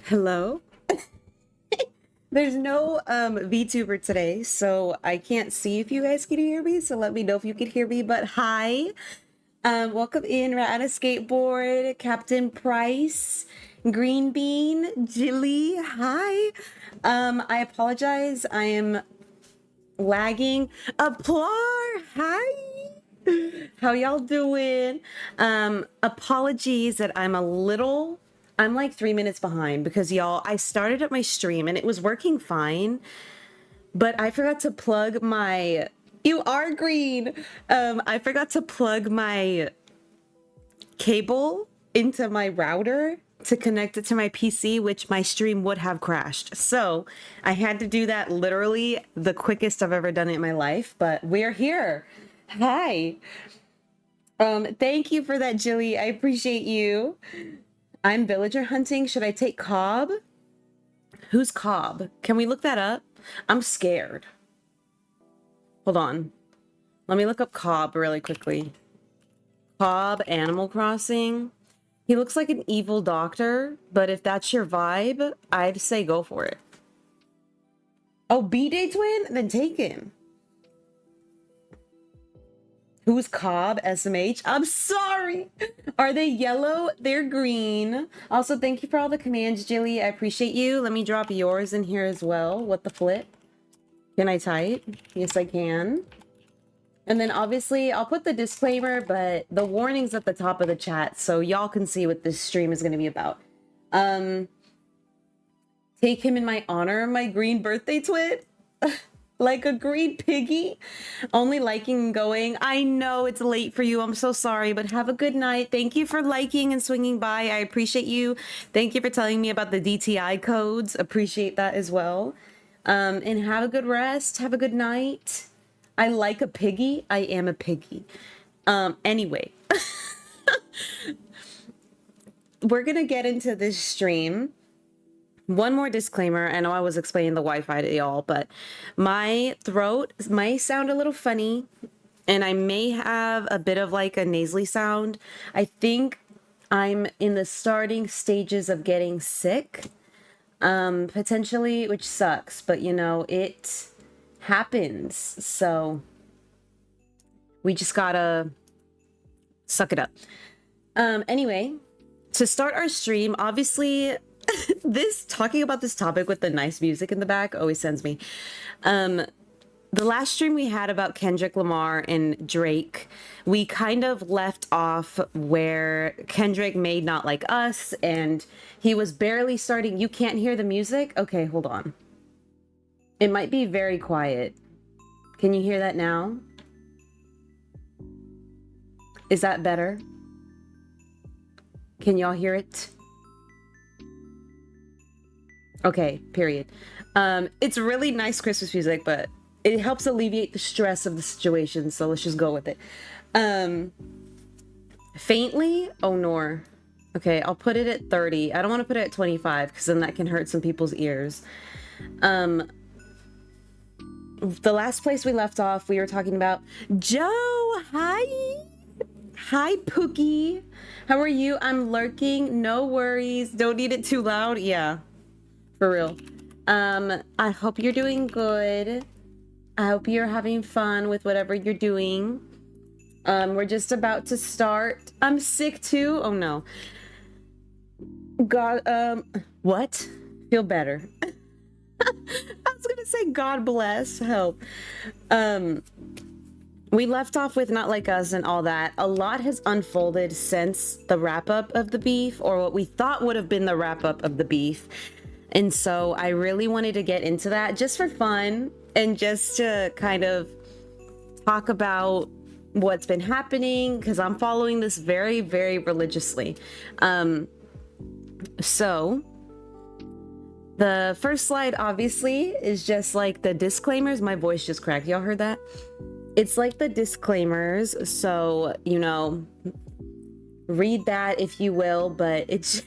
Hello? There's no VTuber today, so I can't see if you guys can hear me, so let me know if you can hear me. But hi. Welcome in Rat on a Skateboard, Captain Price, Green Bean, Jilly. Hi. I apologize. I am lagging. Applaud. Hi. How y'all doing? Apologies that I'm like 3 minutes behind because y'all, I started up my stream and it was working fine, but I forgot to plug my, you are green. I forgot to plug my cable into my router to connect it to my PC, which my stream would have crashed. So I had to do that literally the quickest I've ever done it in my life, but we're here. Hi. Thank you for that, Jilly. I appreciate you. I'm villager hunting. Should I take 𝐜𝐫? Who's 𝐜𝐫? Can we look that up? I'm scared. Hold on. Let me look up 𝐜𝐫 really quickly. 𝐜𝐫 Animal Crossing. He looks like an evil doctor, but if that's your vibe, I'd say go for it. Oh, B-Day twin? Then take him. Who's 𝐜𝐫? SMH? I'm sorry. Are they yellow? They're green. Also, thank you for all the commands, Jilly. I appreciate you. Let me drop yours in here as well. What the flip? Can I type? Yes, I can. And then obviously, I'll put the disclaimer, but the warning's at the top of the chat, so y'all can see what this stream is going to be about. Take him in my honor, my green birthday twin. Like a green piggy, only liking and going. I know it's late for you. I'm so sorry, but have a good night. Thank you for liking and swinging by. I appreciate you. Thank you for telling me about the DTI codes. Appreciate that as well. And have a good rest. Have a good night. I like a piggy. I am a piggy. Anyway, we're going to get into this stream. One more disclaimer. I know I was explaining the Wi-Fi to y'all, but my throat might sound a little funny and I may have a bit of like a nasally sound. I think I'm in the starting stages of getting sick, potentially, which sucks, but you know, it happens. So we just gotta suck it up. Anyway, to start our stream, obviously, talking about this topic with the nice music in the back always sends me. The last stream we had about Kendrick Lamar and Drake, we kind of left off where Kendrick made Not Like Us and he was barely starting. You can't hear the music? Okay, hold on. It might be very quiet. Can you hear that now? Is that better? Can y'all hear it? Okay, period. It's really nice Christmas music, but it helps alleviate the stress of the situation, so let's just go with it. Faintly? Oh, no. Okay, I'll put it at 30. I don't want to put it at 25, because then that can hurt some people's ears. The last place we left off, we were talking about Joe. Hi. Hi, Pookie. How are you? I'm lurking. No worries. Don't need it too loud. Yeah. For real. I hope you're doing good. I hope you're having fun with whatever you're doing. We're just about to start. I'm sick too. Oh no. God, what? Feel better. I was gonna say God bless. Help. We left off with Not Like Us and all that. A lot has unfolded since the wrap-up of the beef, or what we thought would have been the wrap-up of the beef. And so I really wanted to get into that just for fun and just to kind of talk about what's been happening, because I'm following this very, very religiously. So the first slide obviously is just like the disclaimers. My voice just cracked. Y'all heard that? It's like the disclaimers. So, you know, read that if you will, but it's...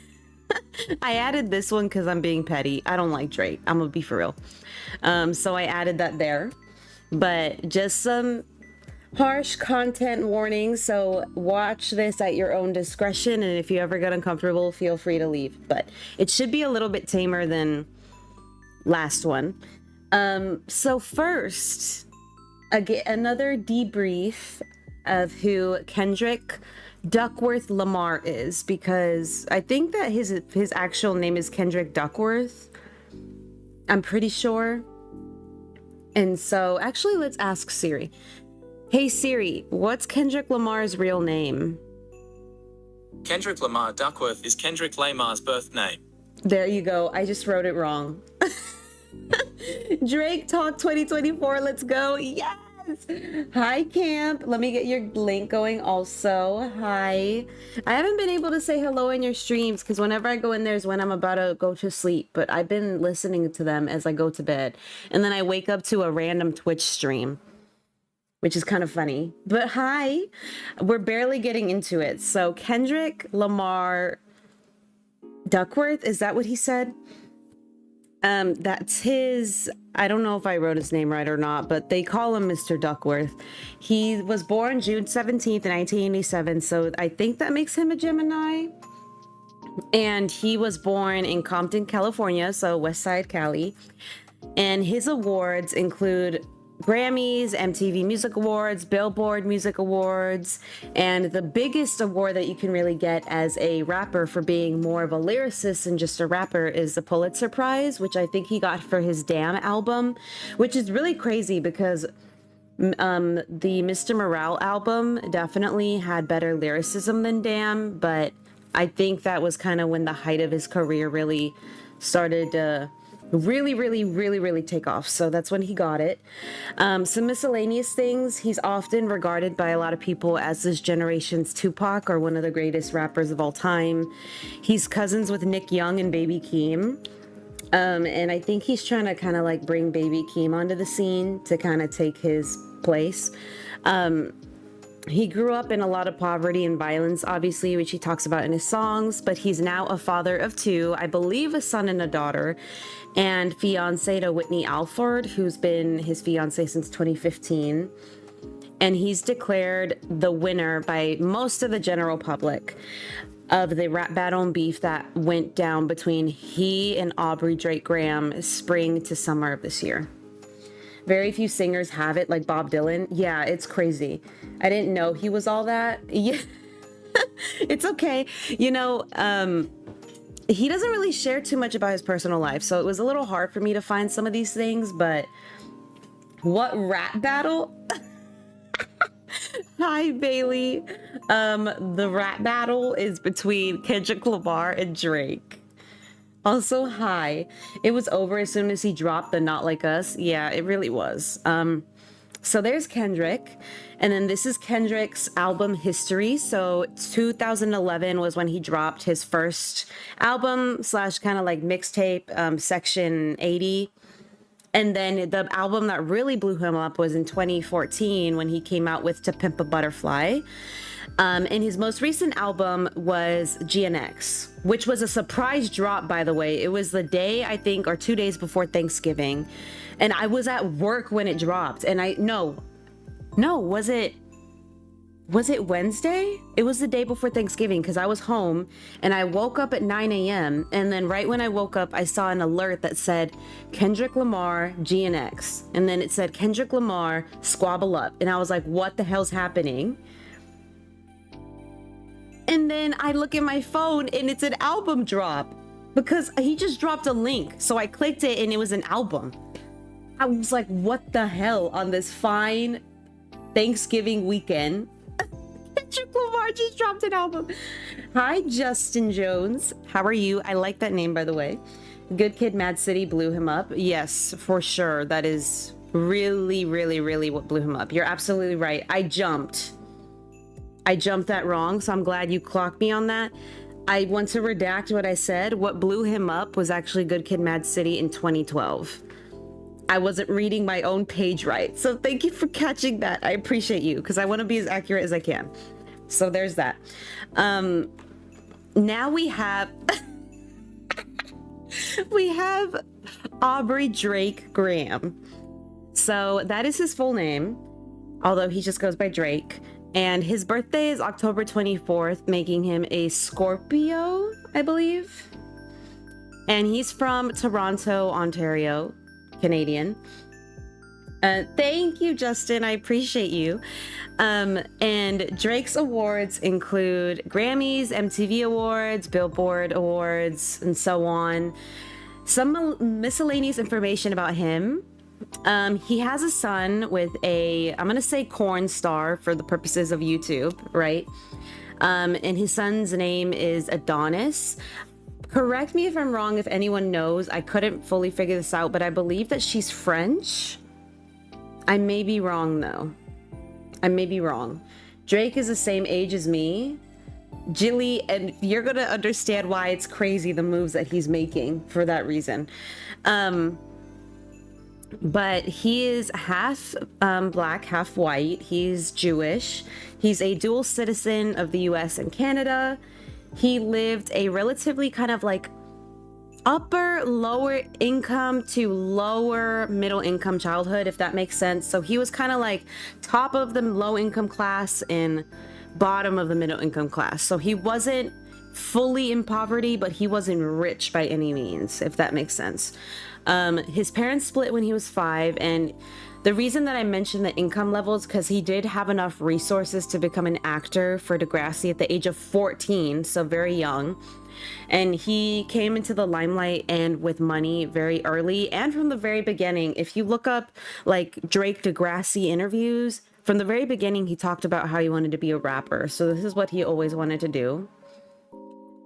I added this one because I'm being petty. I don't like Drake. I'm gonna be for real. So I added that there. But just some Harsh content warning, so watch this at your own discretion, and if you ever get uncomfortable, feel free to leave. But it should be a little bit tamer than last one. So first, again, another debrief of who Kendrick Lamar is, because I think that his actual name is Kendrick Duckworth. I'm pretty sure. And so actually, let's ask Siri. Hey Siri, what's Kendrick Lamar's real name? Kendrick Lamar Duckworth is Kendrick Lamar's birth name. There you go. I just wrote it wrong. Drake Talk 2024. Let's go. Yes. Hi, Camp. Let me get your link going also. Hi. I haven't been able to say hello in your streams because whenever I go in there is when I'm about to go to sleep. But I've been listening to them as I go to bed. And then I wake up to a random Twitch stream, which is kind of funny. But hi. We're barely getting into it. So Kendrick Lamar Duckworth, is that what he said? That's his, I don't know if I wrote his name right or not, but they call him Mr. Duckworth. He was born June 17th, 1987, so I think that makes him a Gemini. And he was born in Compton, California, so West Side Cali. And his awards include Grammys, MTV Music Awards, Billboard Music Awards, and the biggest award that you can really get as a rapper for being more of a lyricist than just a rapper is the Pulitzer Prize, which I think he got for his Damn album, which is really crazy because the Mr. Morale album definitely had better lyricism than Damn, but I think that was kind of when the height of his career really started to really take off. So that's when he got it. Some miscellaneous things. He's often regarded by a lot of people as this generation's Tupac, or one of the greatest rappers of all time. He's cousins with Nick Young and Baby Keem. And I think he's trying to kind of like bring Baby Keem onto the scene to kind of take his place. He grew up in a lot of poverty and violence, obviously, which he talks about in his songs, but he's now a father of two, I believe a son and a daughter, and fiancé to Whitney Alford, who's been his fiancé since 2015. And he's declared the winner by most of the general public of the rap battle and beef that went down between he and Aubrey Drake Graham spring to summer of this year. Very few singers have it, like Bob Dylan. Yeah, it's crazy. I didn't know he was all that. Yeah, it's okay. You know, he doesn't really share too much about his personal life, so it was a little hard for me to find some of these things, but what rap battle? Hi, Bailey. The rap battle is between Kendrick Lamar and Drake. Also, hi. It was over as soon as he dropped the Not Like Us. Yeah, it really was. So there's Kendrick. And then this is Kendrick's album history. So 2011 was when he dropped his first album slash kind of like mixtape, Section 80. And then the album that really blew him up was in 2014 when he came out with To Pimp a Butterfly. And his most recent album was GNX, which was a surprise drop, by the way. It was the day, I think, or 2 days before Thanksgiving. And I was at work when it dropped. And was it Wednesday? It was the day before Thanksgiving because I was home and I woke up at 9 a.m. And then right when I woke up, I saw an alert that said Kendrick Lamar GNX. And then it said Kendrick Lamar Squabble Up. And I was like, what the hell's happening? And then I look at my phone and it's an album drop because he just dropped a link. So I clicked it and it was an album. I was like, what the hell on this fine Thanksgiving weekend? Kendrick Lamar just dropped an album. Hi, Justin Jones. How are you? I like that name, by the way. Good Kid, Mad City blew him up. Yes, for sure. That is really what blew him up. You're absolutely right. I jumped that wrong, so I'm glad you clocked me on that. I want to redact what I said. What blew him up was actually Good Kid, Mad City in 2012. I wasn't reading my own page right. So thank you for catching that. I appreciate you because I want to be as accurate as I can. So there's that. Now we have Aubrey Drake Graham. So that is his full name. although he just goes by Drake. And his birthday is October 24th, making him a Scorpio, I believe. And he's from Toronto, Ontario, Canadian. Thank you, Justin. I appreciate you. And Drake's awards include Grammys, MTV Awards, Billboard Awards, and so on. Some miscellaneous information about him. He has a son with a, I'm gonna say corn star for the purposes of YouTube, right? And his son's name is Adonis. Correct me if I'm wrong, if anyone knows. I couldn't fully figure this out, but I believe that she's French. I may be wrong though. I may be wrong. Drake is the same age as me, Jilly, and you're gonna understand why it's crazy the moves that he's making for that reason. But he is half black, half white. He's Jewish. He's a dual citizen of the US and Canada. He lived a relatively kind of like upper lower income to lower middle income childhood, if that makes sense. So he was kind of like top of the low income class and bottom of the middle income class. So he wasn't fully in poverty, but he wasn't rich by any means, if that makes sense. His parents split when he was 5, and the reason that I mentioned the income levels because he did have enough resources to become an actor for Degrassi at the age of 14, so very young. And he came into the limelight and with money very early and from the very beginning. If you look up like Drake Degrassi interviews, from the very beginning he talked about how he wanted to be a rapper. So this is what he always wanted to do.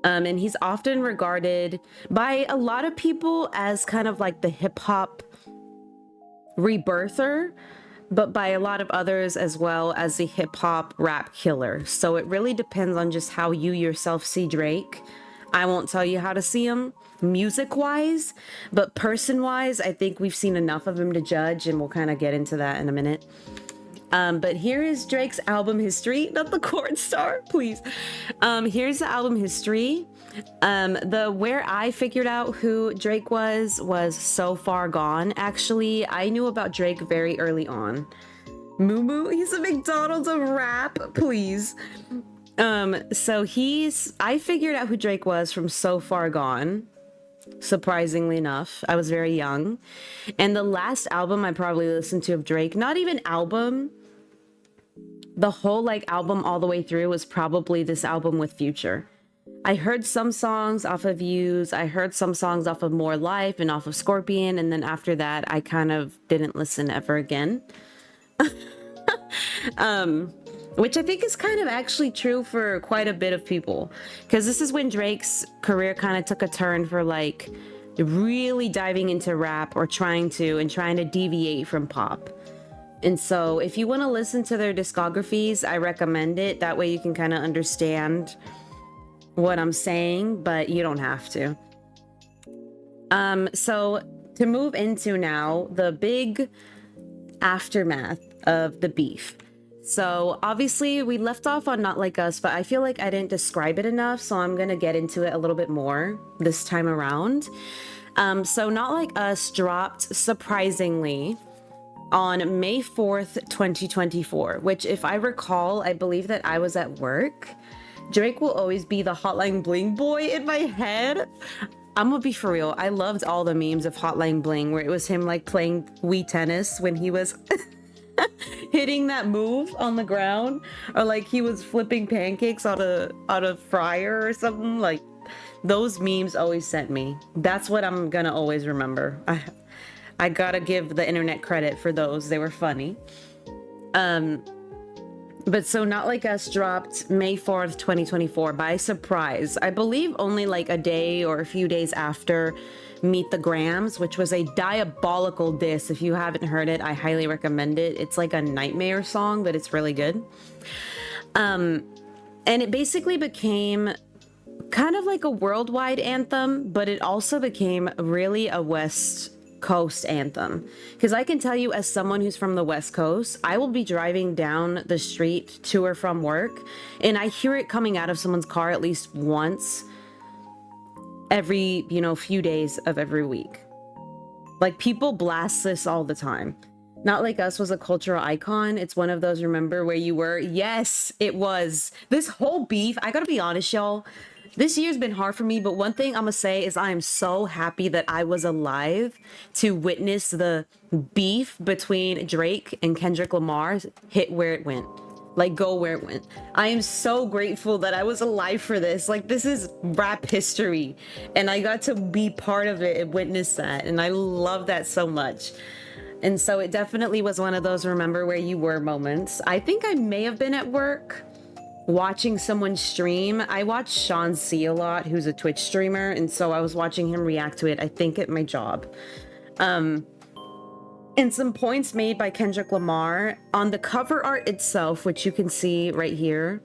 And he's often regarded by a lot of people as kind of like the hip-hop rebirther, but by a lot of others as well as the hip-hop rap killer. So it really depends on just how you yourself see Drake. I won't tell you how to see him music-wise, but person-wise, I think we've seen enough of him to judge, and we'll kind of get into that in a minute. But here is Drake's album history, not the corn star, please. Here's the album history. Where I figured out who Drake was So Far Gone. Actually, I knew about Drake very early on. Moo Moo, he's a McDonald's of rap, please. So I figured out who Drake was from So Far Gone. Surprisingly enough, I was very young. And the last album I probably listened to of Drake, not even album, the whole like album all the way through was probably this album with Future. I heard some songs off of Views, I heard some songs off of More Life and off of Scorpion, and then after that I kind of didn't listen ever again. Which I think is kind of actually true for quite a bit of people, because this is when Drake's career kind of took a turn for like really diving into rap or trying to deviate from pop. And so if you want to listen to their discographies, I recommend it. That way you can kind of understand what I'm saying, but you don't have to. So to move into now the big aftermath of the beef. So obviously we left off on Not Like Us, but I feel like I didn't describe it enough, so I'm gonna get into it a little bit more this time around. So Not Like Us dropped surprisingly on May 4th, 2024, which if I recall, I believe that I was at work. Drake will always be the Hotline Bling boy in my head. I'm gonna be for real. I loved all the memes of Hotline Bling where it was him like playing Wii tennis when he was hitting that move on the ground, or like he was flipping pancakes out of fryer or something. Like those memes always sent me. That's what I'm gonna always remember. I gotta give the internet credit for those. They were funny. But so Not Like Us dropped May 4th, 2024 by surprise. I believe only like a day or a few days after Meet the Grams, which was a diabolical diss. If you haven't heard it, I highly recommend it. It's like a nightmare song, but it's really good. And it basically became kind of like a worldwide anthem, but it also became really a West Coast anthem. Because I can tell you, as someone who's from the West Coast, I will be driving down the street to or from work, and I hear it coming out of someone's car at least once every, few days of every week. Like, people blast this all the time. Not Like Us was a cultural icon. It's one of those, remember where you were? Yes, it was. This whole beef, I gotta be honest, y'all. This year's been hard for me, but one thing I'm gonna say is I am so happy that I was alive to witness the beef between Drake and Kendrick Lamar hit where it went. Like, go where it went. I am so grateful that I was alive for this. Like, this is rap history, and I got to be part of it and witness that, and I love that so much. And so it definitely was one of those remember where you were moments. I think I may have been at work watching someone stream. I watch Sean C a lot, who's a Twitch streamer, and so I was watching him react to it, I think at my job. And some points made by Kendrick Lamar on the cover art itself, which you can see right here.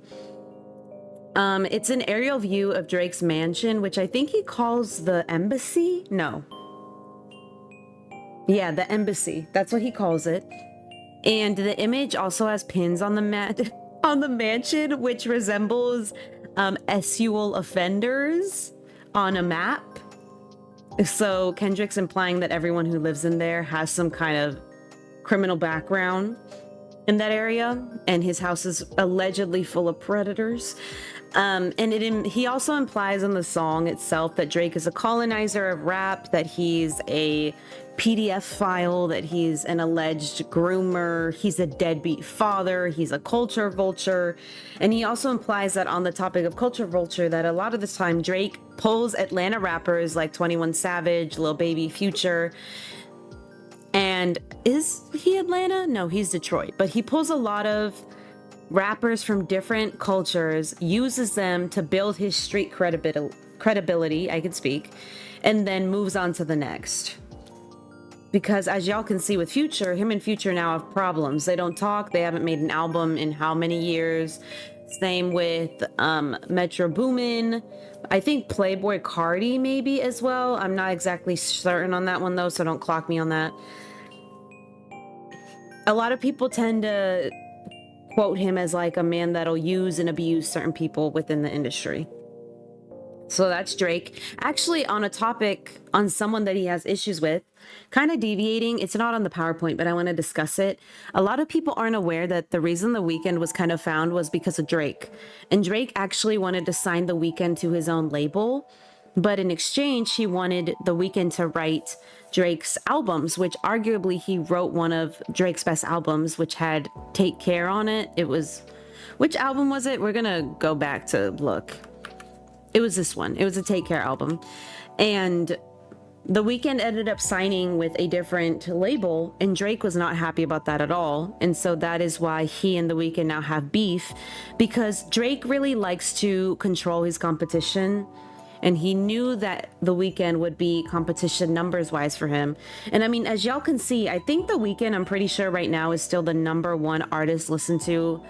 It's an aerial view of Drake's mansion, which I think he calls the embassy. No. Yeah, the embassy. That's what he calls it. And the image also has pins on the on the mansion, which resembles sexual offenders on a map. So Kendrick's implying that everyone who lives in there has some kind of criminal background in that area, and his house is allegedly full of predators. And he also implies in the song itself that Drake is a colonizer of rap, that he's a PDF file, that he's an alleged groomer, he's a deadbeat father, he's a culture vulture. And he also implies that on the topic of culture vulture, that a lot of the time Drake pulls Atlanta rappers like 21 Savage, Lil Baby, Future. And is he Atlanta? No, he's Detroit. But he pulls a lot of rappers from different cultures, uses them to build his street credibility, I can speak, and then moves on to the next. Because as y'all can see with Future, him and Future now have problems. They don't talk. They haven't made an album in how many years? Same with Metro Boomin. I think Playboy Cardi maybe as well. I'm not exactly certain on that one though, so don't clock me on that. A lot of people tend to quote him as like a man that'll use and abuse certain people within the industry. So that's Drake. Actually, on a topic on someone that he has issues with, kind of deviating, it's not on the PowerPoint, but I want to discuss it. A lot of people aren't aware that the reason The Weeknd was kind of found was because of Drake. And Drake actually wanted to sign The Weeknd to his own label, but in exchange, he wanted The Weeknd to write Drake's albums, which arguably he wrote one of Drake's best albums, which had Take Care on it. It was, which album was it? We're gonna go back to look. It was this one. It was a Take Care album. And The Weeknd ended up signing with a different label, and Drake was not happy about that at all. And so that is why he and The Weeknd now have beef, because Drake really likes to control his competition. And he knew that The Weeknd would be competition numbers wise for him. And I mean, as y'all can see, I think The Weeknd, I'm pretty sure right now, is still the #1 artist listened to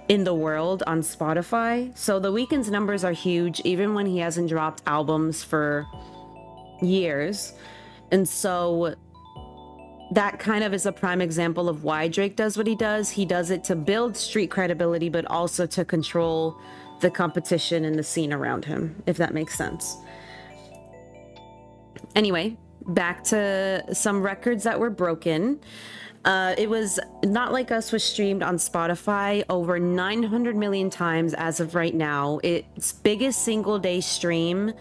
in the world on Spotify. So The Weeknd's numbers are huge, even when he hasn't dropped albums for years. And so that kind of is a prime example of why Drake does what he does. He does it to build street credibility, but also to control the competition and the scene around him, if that makes sense. Anyway, back to some records that were broken. It was Not Like Us was streamed on Spotify over 900 million times as of right now. Its biggest single day stream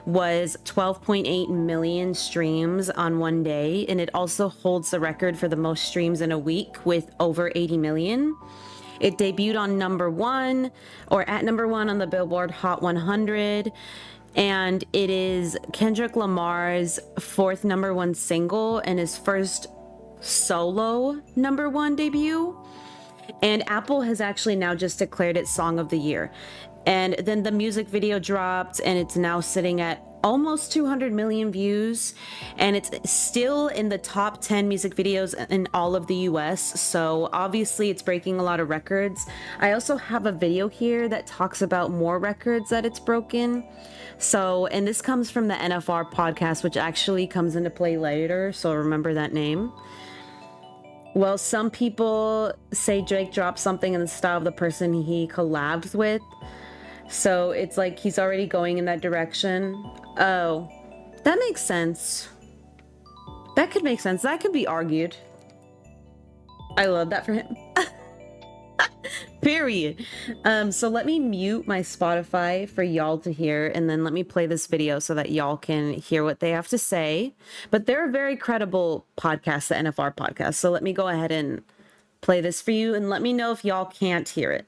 was 12.8 million streams on one day, and it also holds the record for the most streams in a week with over 80 million. It debuted on #1 or at #1 on the Billboard Hot 100. And it is Kendrick Lamar's 4th #1 single and his first solo #1 debut. And Apple has actually now just declared it Song of the Year. And then the music video dropped, and it's now sitting at almost 200 million views, and it's still in the top 10 music videos in all of the US. So obviously it's breaking a lot of records. I also have a video here that talks about more records that it's broken. So, and this comes from the NFR podcast, which actually comes into play later, so remember that name. Well, some people say Drake dropped something in the style of the person he collabs with. So it's like he's already going in that direction. Oh, that makes sense. That could make sense. That could be argued. I love that for him. Period. So let me mute my Spotify for y'all to hear, and then let me play this video so that y'all can hear what they have to say. But they're a very credible podcast, the NFR podcast. So let me go ahead and play this for you, and let me know if y'all can't hear it.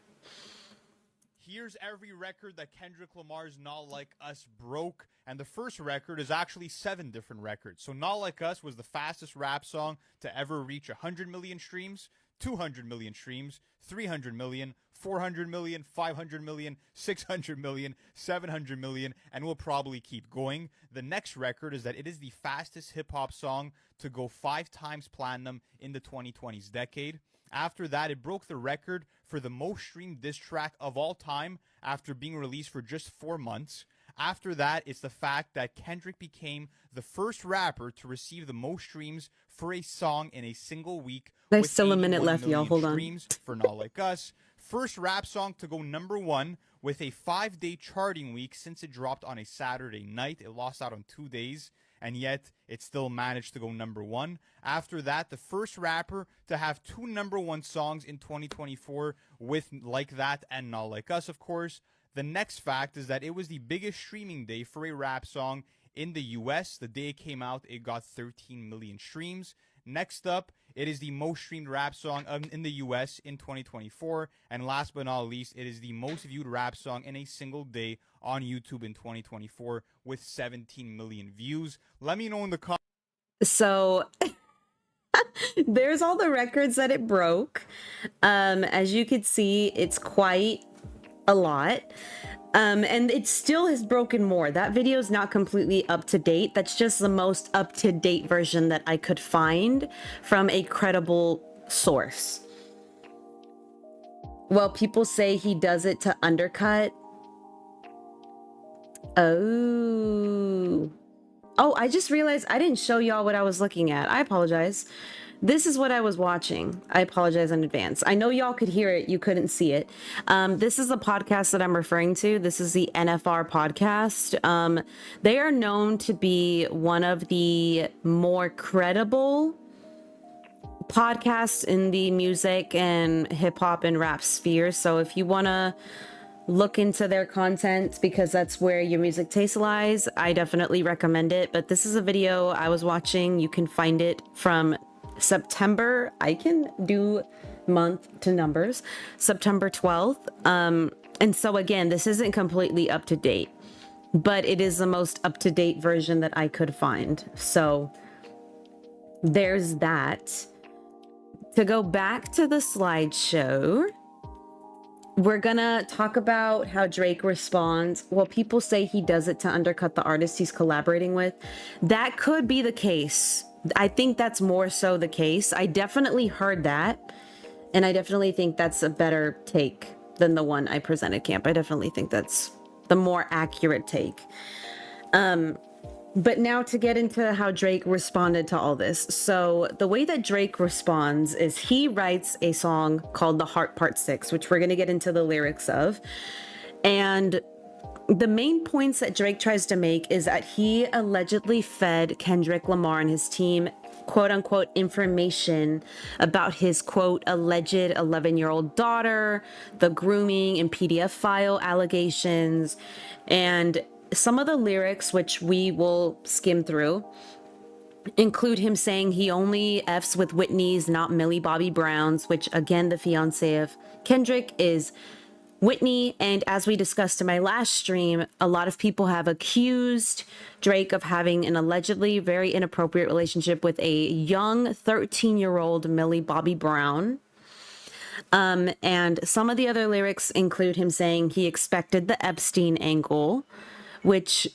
Here's every record that Kendrick Lamar's Not Like Us broke, and the first record is actually 7 different records. So Not Like Us was the fastest rap song to ever reach 100 million streams, 200 million streams, 300 million, 400 million, 500 million, 600 million, 700 million, and we'll probably keep going. The next record is that it is the fastest hip-hop song to go 5 times platinum in the 2020s decade. After that, it broke the record for the most streamed diss track of all time after being released for just 4 months. After that, it's the fact that Kendrick became the first rapper to receive the most streams for a song in a single week. There's still a minute left, y'all. Hold on. Streams for Not Like Us. First rap song to go #1 with a 5-day charting week since it dropped on a Saturday night. It lost out on 2 days, and yet it still managed to go #1. After that, the first rapper to have 2 #1 songs in 2024 with Like That and Not Like Us, of course. The next fact is that it was the biggest streaming day for a rap song in the US. The day it came out, it got 13 million streams. Next up, it is the most streamed rap song in the US in 2024. And last but not least, it is the most viewed rap song in a single day on YouTube in 2024 with 17 million views. Let me know in the comments. So there's all the records that it broke. As you could see, it's quite a lot. And it still has broken more. That video is not completely up to date. That's just the most up to date version that I could find from a credible source. Well, people say he does it to undercut. Oh, I just realized I didn't show y'all what I was looking at. I apologize. This is what I was watching. I apologize in advance. I know y'all could hear it. You couldn't see it. This is the podcast that I'm referring to. This is the NFR podcast. They are known to be one of the more credible podcasts in the music and hip hop and rap sphere. So if you want to look into their content because that's where your music taste lies, I definitely recommend it. But this is a video I was watching. You can find it from September. I can do month to numbers. September 12th. And so again, this isn't completely up to date, but it is the most up to date version that I could find. So there's that. To go back to the slideshow, we're gonna talk about how Drake responds. Well, people say he does it to undercut the artist he's collaborating with. That could be the case. I think that's more so the case. I definitely heard that, and I definitely think that's a better take than the one I presented, Camp. I definitely think that's the more accurate take. But now to get into how Drake responded to all this. So the way that Drake responds is he writes a song called The Heart Part 6, which we're going to get into the lyrics of. And the main points that Drake tries to make is that he allegedly fed Kendrick Lamar and his team, quote unquote, information about his, quote, alleged 11-year-old daughter, the grooming and PDF file allegations, and some of the lyrics, which we will skim through, include him saying he only F's with Whitney's, not Millie Bobby Brown's, which again, the fiance of Kendrick is Whitney. And as we discussed in my last stream, a lot of people have accused Drake of having an allegedly very inappropriate relationship with a young 13-year-old Millie Bobby Brown. And some of the other lyrics include him saying he expected the Epstein angle, which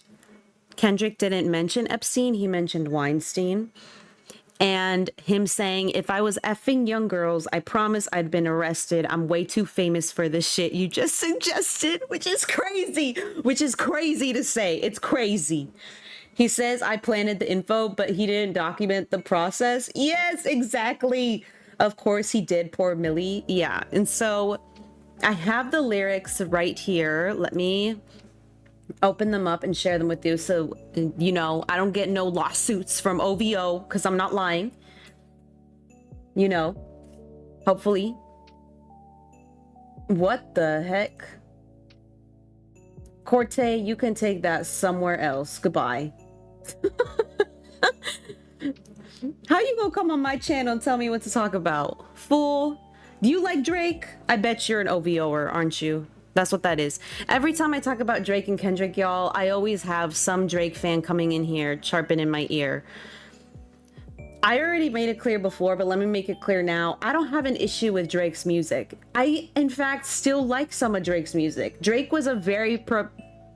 Kendrick didn't mention Epstein, he mentioned Weinstein. And him saying, if I was effing young girls, I promise I'd been arrested. I'm way too famous for this shit you just suggested, which is crazy to say. It's crazy. He says, I planted the info, but he didn't document the process. Yes, exactly. Of course he did, poor Millie. Yeah, and so I have the lyrics right here. Let me open them up and share them with you so you know I don't get no lawsuits from OVO because I'm not lying, you know. Hopefully. What the heck? Corte, you can take that somewhere else. Goodbye. How you gonna come on my channel and tell me what to talk about? Fool. Do you like Drake? I bet you're an OVOer, aren't you? That's what that is. Every time I talk about Drake and Kendrick, y'all, I always have some Drake fan coming in here chirping in my ear. I already made it clear before, but let me make it clear now. I don't have an issue with Drake's music. I, in fact, still like some of Drake's music. Drake was a very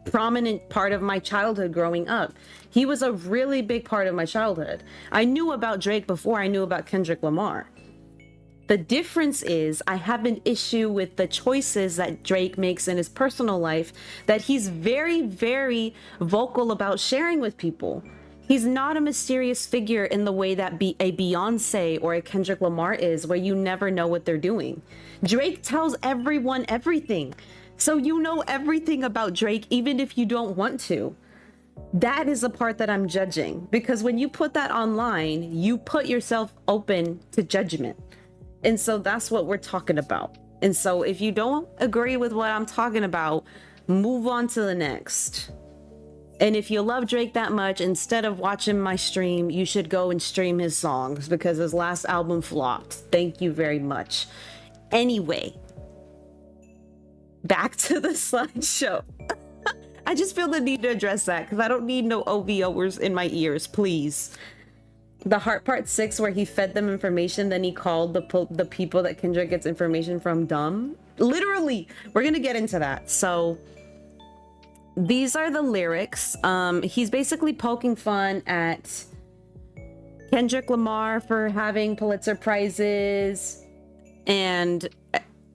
prominent part of my childhood growing up. He was a really big part of my childhood. I knew about Drake before I knew about Kendrick Lamar. The difference is I have an issue with the choices that Drake makes in his personal life that he's very, very vocal about sharing with people. He's not a mysterious figure in the way that a Beyonce or a Kendrick Lamar is, where you never know what they're doing. Drake tells everyone everything. So you know everything about Drake, even if you don't want to. That is the part that I'm judging, because when you put that online, you put yourself open to judgment. And so that's what we're talking about. And so if you don't agree with what I'm talking about, move on to the next. And if you love Drake that much, instead of watching my stream, you should go and stream his songs, because his last album flopped. Thank you very much. Anyway, back to the slideshow. I just feel the need to address that because I don't need no OVOers in my ears, please. The Heart Part 6, where he fed them information, then he called the people that Kendrick gets information from dumb. Literally, we're gonna get into that. So these are the lyrics. He's basically poking fun at Kendrick Lamar for having Pulitzer Prizes. And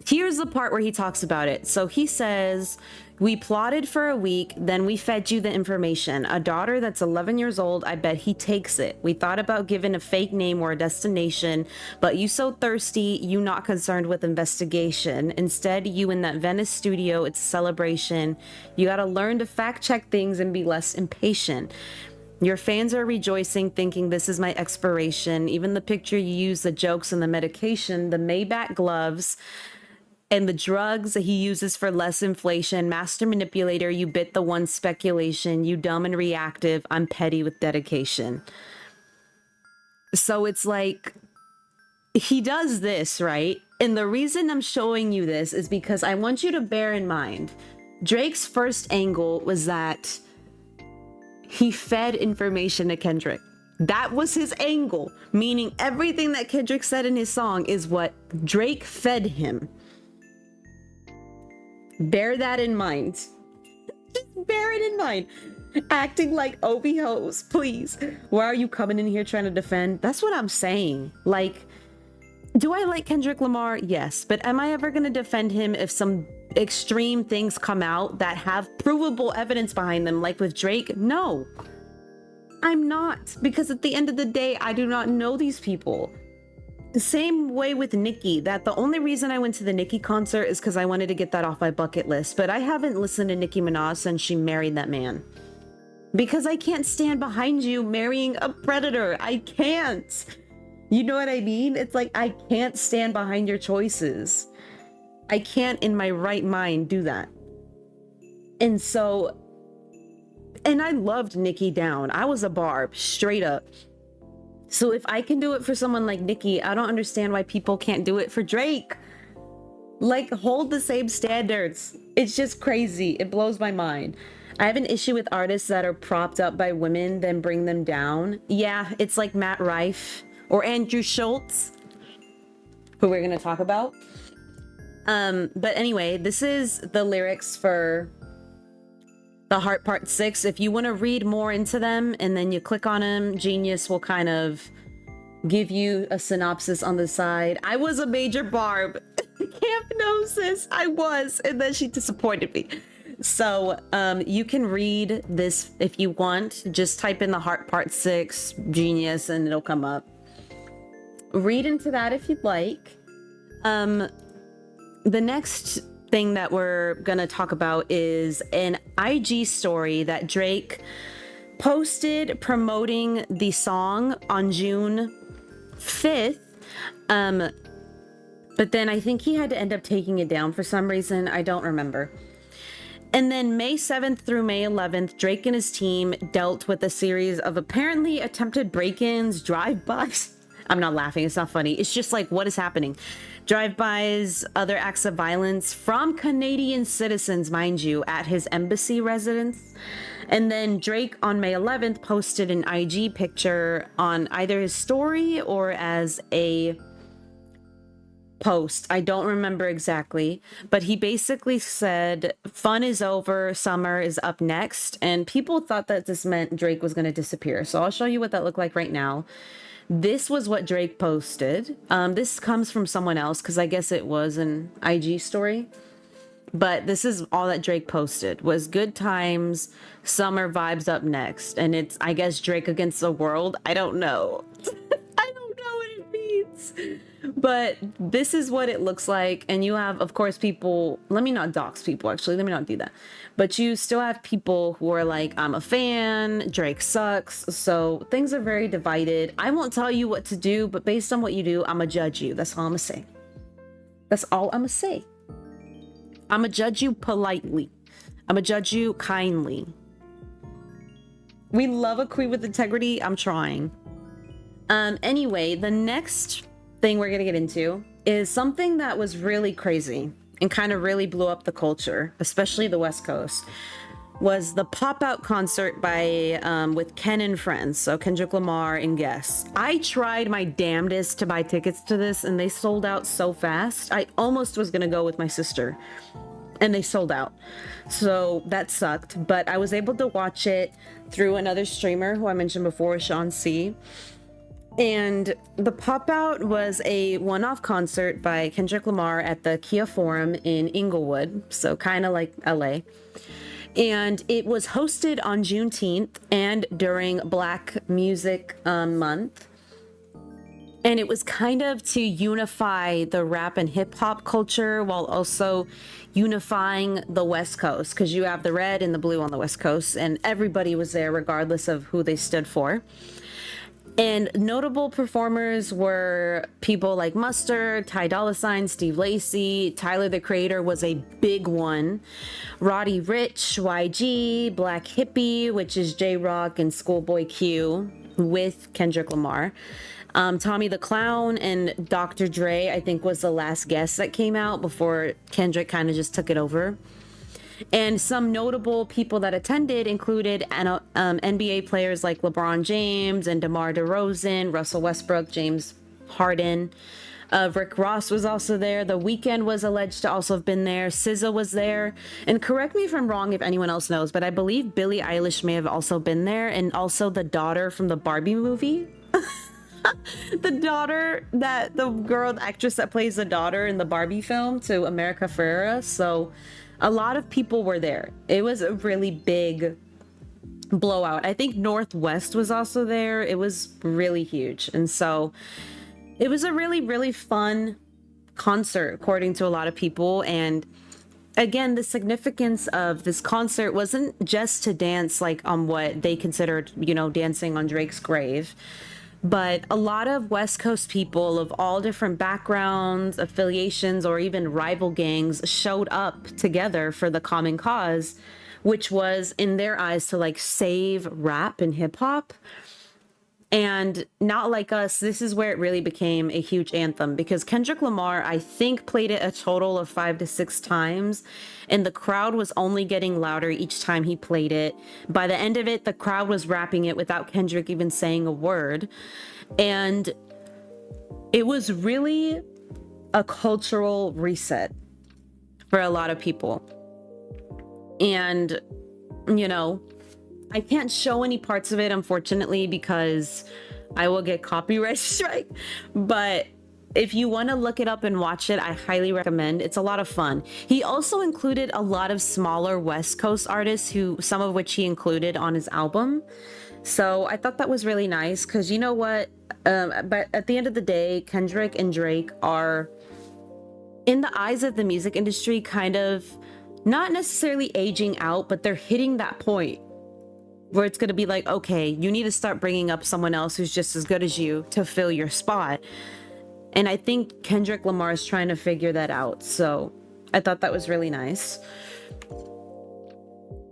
here's the part where he talks about it. So he says, "We plotted for a week, then we fed you the information. A daughter that's 11 years old, I bet he takes it. We thought about giving a fake name or a destination, but you so thirsty, you not concerned with investigation. Instead, you in that Venice studio, it's a celebration. You gotta learn to fact check things and be less impatient. Your fans are rejoicing, thinking this is my expiration. Even the picture you use, the jokes and the medication, the Maybach gloves, and the drugs he uses for less inflation. Master manipulator, you bit the one speculation. You dumb and reactive. I'm petty with dedication." So it's like, he does this, right? And the reason I'm showing you this is because I want you to bear in mind, Drake's first angle was that he fed information to Kendrick. That was his angle, meaning everything that Kendrick said in his song is what Drake fed him. Bear that in mind. Just bear it in mind. Acting like Obi hoes, please. Why are you coming in here trying to defend? That's what I'm saying. Like, do I like Kendrick Lamar? Yes. But am I ever going to defend him if some extreme things come out that have provable evidence behind them, like with Drake? No. I'm not. Because at the end of the day, I do not know these people. The same way with Nicki, that the only reason I went to the Nicki concert is because I wanted to get that off my bucket list. But I haven't listened to Nicki Minaj since she married that man. Because I can't stand behind you marrying a predator. I can't. You know what I mean? It's like, I can't stand behind your choices. I can't in my right mind do that. And so, and I loved Nicki down. I was a barb, straight up. So if I can do it for someone like Nicki, I don't understand why people can't do it for Drake. Like, hold the same standards. It's just crazy. It blows my mind. I have an issue with artists that are propped up by women, then bring them down. Yeah, it's like Matt Rife or Andrew Schultz, who we're going to talk about. But anyway, this is the lyrics for the Heart Part 6. If you want to read more into them and then you click on them, Genius will kind of give you a synopsis on the side. I was a major barb. Camp knows this. I was, and then she disappointed me. So you can read this if you want. Just type in the Heart Part 6 Genius and it'll come up. Read into that if you'd like. The next thing that we're gonna talk about is an IG story that Drake posted promoting the song on June 5th. But then I think he had to end up taking it down for some reason. I don't remember. And then May 7th through May 11th, Drake and his team dealt with a series of apparently attempted break-ins, drive-bys. I'm not laughing. It's not funny. It's just like, what is happening? Drive-bys, other acts of violence from Canadian citizens, mind you, at his embassy residence. And then Drake on May 11th posted an IG picture on either his story or as a post. I don't remember exactly, but he basically said, fun is over, summer is up next. And people thought that this meant Drake was going to disappear. So I'll show you what that looked like right now. This was what Drake posted. This comes from someone else because I guess it was an IG story. But this is all that Drake posted was good times, summer vibes up next. And it's, I guess, Drake against the world. I don't know. I don't know what it means. But this is what it looks like. And you have, of course, people, let me not dox people, actually. Let me not do that. But you still have people who are like, I'm a fan, Drake sucks. So things are very divided. I won't tell you what to do, but based on what you do, I'm going to judge you. That's all I'm going to say. That's all I'm going to say. I'm going to judge you politely. I'm going to judge you kindly. We love a queen with integrity. I'm trying. Anyway, the next thing we're going to get into is something that was really crazy and kind of really blew up the culture, especially the West Coast, was the pop-out concert by with Ken and Friends, so Kendrick Lamar and guests. I tried my damnedest to buy tickets to this, and they sold out so fast. I almost was going to go with my sister, and they sold out. So that sucked, but I was able to watch it through another streamer who I mentioned before, Sean C. And the pop-out was a one-off concert by Kendrick Lamar at the Kia Forum in Inglewood, so kind of like LA. And it was hosted on Juneteenth and during Black Music Month. And it was kind of to unify the rap and hip hop culture while also unifying the West Coast, because you have the red and the blue on the West Coast, and everybody was there regardless of who they stood for. And notable performers were people like Mustard, Ty Dolla $ign, Steve Lacy, Tyler the Creator was a big one, Roddy Ricch, YG, Black Hippie, which is J-Rock and Schoolboy Q with Kendrick Lamar. Tommy the Clown and Dr. Dre, I think, was the last guest that came out before Kendrick kind of just took it over. And some notable people that attended included NBA players like LeBron James and DeMar DeRozan, Russell Westbrook, James Harden. Rick Ross was also there. The Weeknd was alleged to also have been there. SZA was there. And correct me if I'm wrong if anyone else knows, but I believe Billie Eilish may have also been there. And also the daughter from the Barbie movie. The daughter, the actress that plays the daughter in the Barbie film to America Ferrera. So a lot of people were there. It was a really big blowout. I think Northwest was also there. It was really huge. And so it was a really, really fun concert, according to a lot of people. And again, the significance of this concert wasn't just to dance like on what they considered, dancing on Drake's grave. But a lot of West Coast people of all different backgrounds, affiliations, or even rival gangs showed up together for the common cause, which was, in their eyes, to save rap and hip hop. And Not Like Us, this is where it really became a huge anthem, because Kendrick Lamar, I think, played it a total of 5 to 6 times, and the crowd was only getting louder each time he played it. By the end of it, the crowd was rapping it without Kendrick even saying a word. And it was really a cultural reset for a lot of people. And, I can't show any parts of it, unfortunately, because I will get copyright strike. But if you want to look it up and watch it, I highly recommend. It's a lot of fun. He also included a lot of smaller West Coast artists, some of which he included on his album. So I thought that was really nice, because you know what? But at the end of the day, Kendrick and Drake are, in the eyes of the music industry, kind of not necessarily aging out, but they're hitting that point where it's going to be like, okay, you need to start bringing up someone else who's just as good as you to fill your spot. And I think Kendrick Lamar is trying to figure that out. So I thought that was really nice.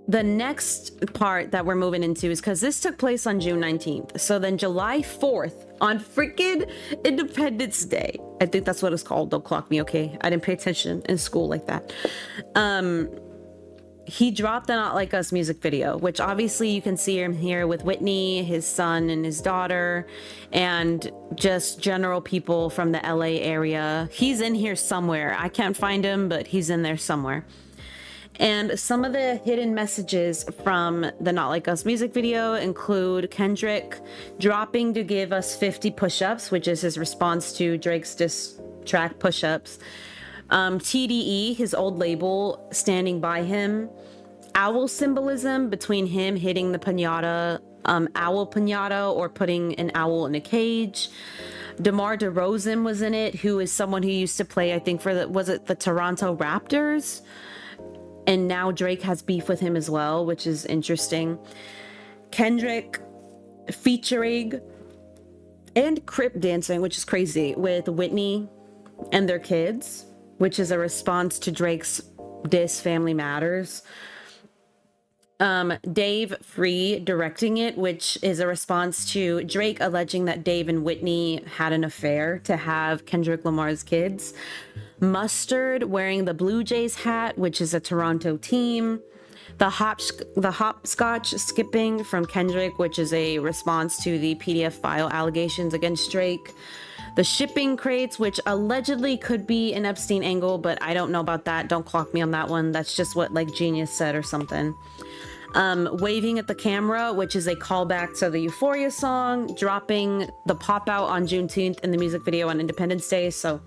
The next part that we're moving into is because this took place on June 19th. So then July 4th, on freaking Independence Day, I think that's what it's called. Don't clock me, okay? I didn't pay attention in school like that. He dropped the Not Like Us music video, which obviously you can see him here with Whitney, his son and his daughter, and just general people from the LA area. He's in here somewhere. I can't find him, but he's in there somewhere. And some of the hidden messages from the Not Like Us music video include Kendrick dropping to give us 50 push-ups, which is his response to Drake's diss track Push-Ups. TDE, his old label, standing by him. Owl symbolism between him hitting the pinata, owl pinata, or putting an owl in a cage. DeMar DeRozan was in it, who is someone who used to play, I think, for the Toronto Raptors? And now Drake has beef with him as well, which is interesting. Kendrick featuring and crip dancing, which is crazy, with Whitney and their kids, which is a response to Drake's diss Family Matters. Dave Free directing it, which is a response to Drake alleging that Dave and Whitney had an affair to have Kendrick Lamar's kids. Mustard wearing the Blue Jays hat, which is a Toronto team. The hopscotch skipping from Kendrick, which is a response to the PDF file allegations against Drake. The shipping crates, which allegedly could be an Epstein angle, but I don't know about that. Don't clock me on that one. That's just what like Genius said or something. Waving at the camera, which is a callback to the Euphoria song, dropping the pop out on Juneteenth in the music video on Independence Day. So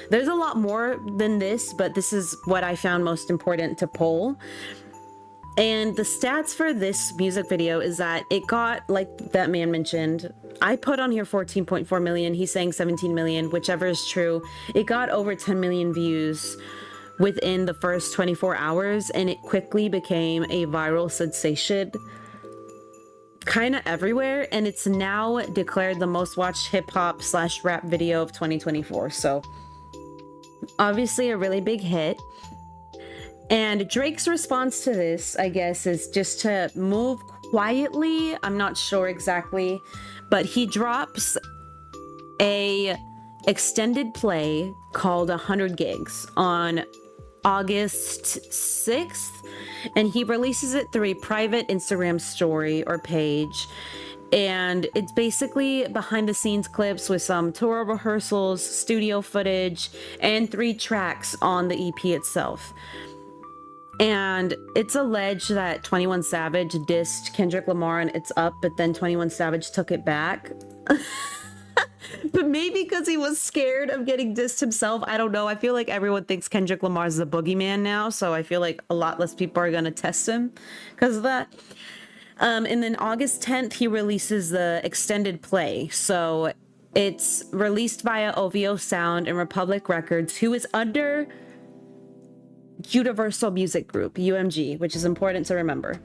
there's a lot more than this, but this is what I found most important to pull. And the stats for this music video is that it got, like that man mentioned, I put on here 14.4 million. He's saying 17 million, whichever is true. It got over 10 million views within the first 24 hours, and it quickly became a viral sensation kind of everywhere, and it's now declared the most watched hip-hop/rap video of 2024. So obviously a really big hit. And Drake's response to this, I guess, is just to move quietly. I'm not sure exactly, but he drops a extended play called 100 Gigs on August 6th, and he releases it through a private Instagram story or page. And it's basically behind the scenes clips with some tour rehearsals, studio footage, and 3 tracks on the EP itself. And it's alleged that 21 Savage dissed Kendrick Lamar and It's Up, but then 21 Savage took it back. But maybe because he was scared of getting dissed himself. I don't know. I feel like everyone thinks Kendrick Lamar is the boogeyman now, so I feel like a lot less people are going to test him because of that. And then August 10th, he releases the extended play. So it's released via OVO Sound and Republic Records, who is under Universal Music Group, UMG, which is important to remember.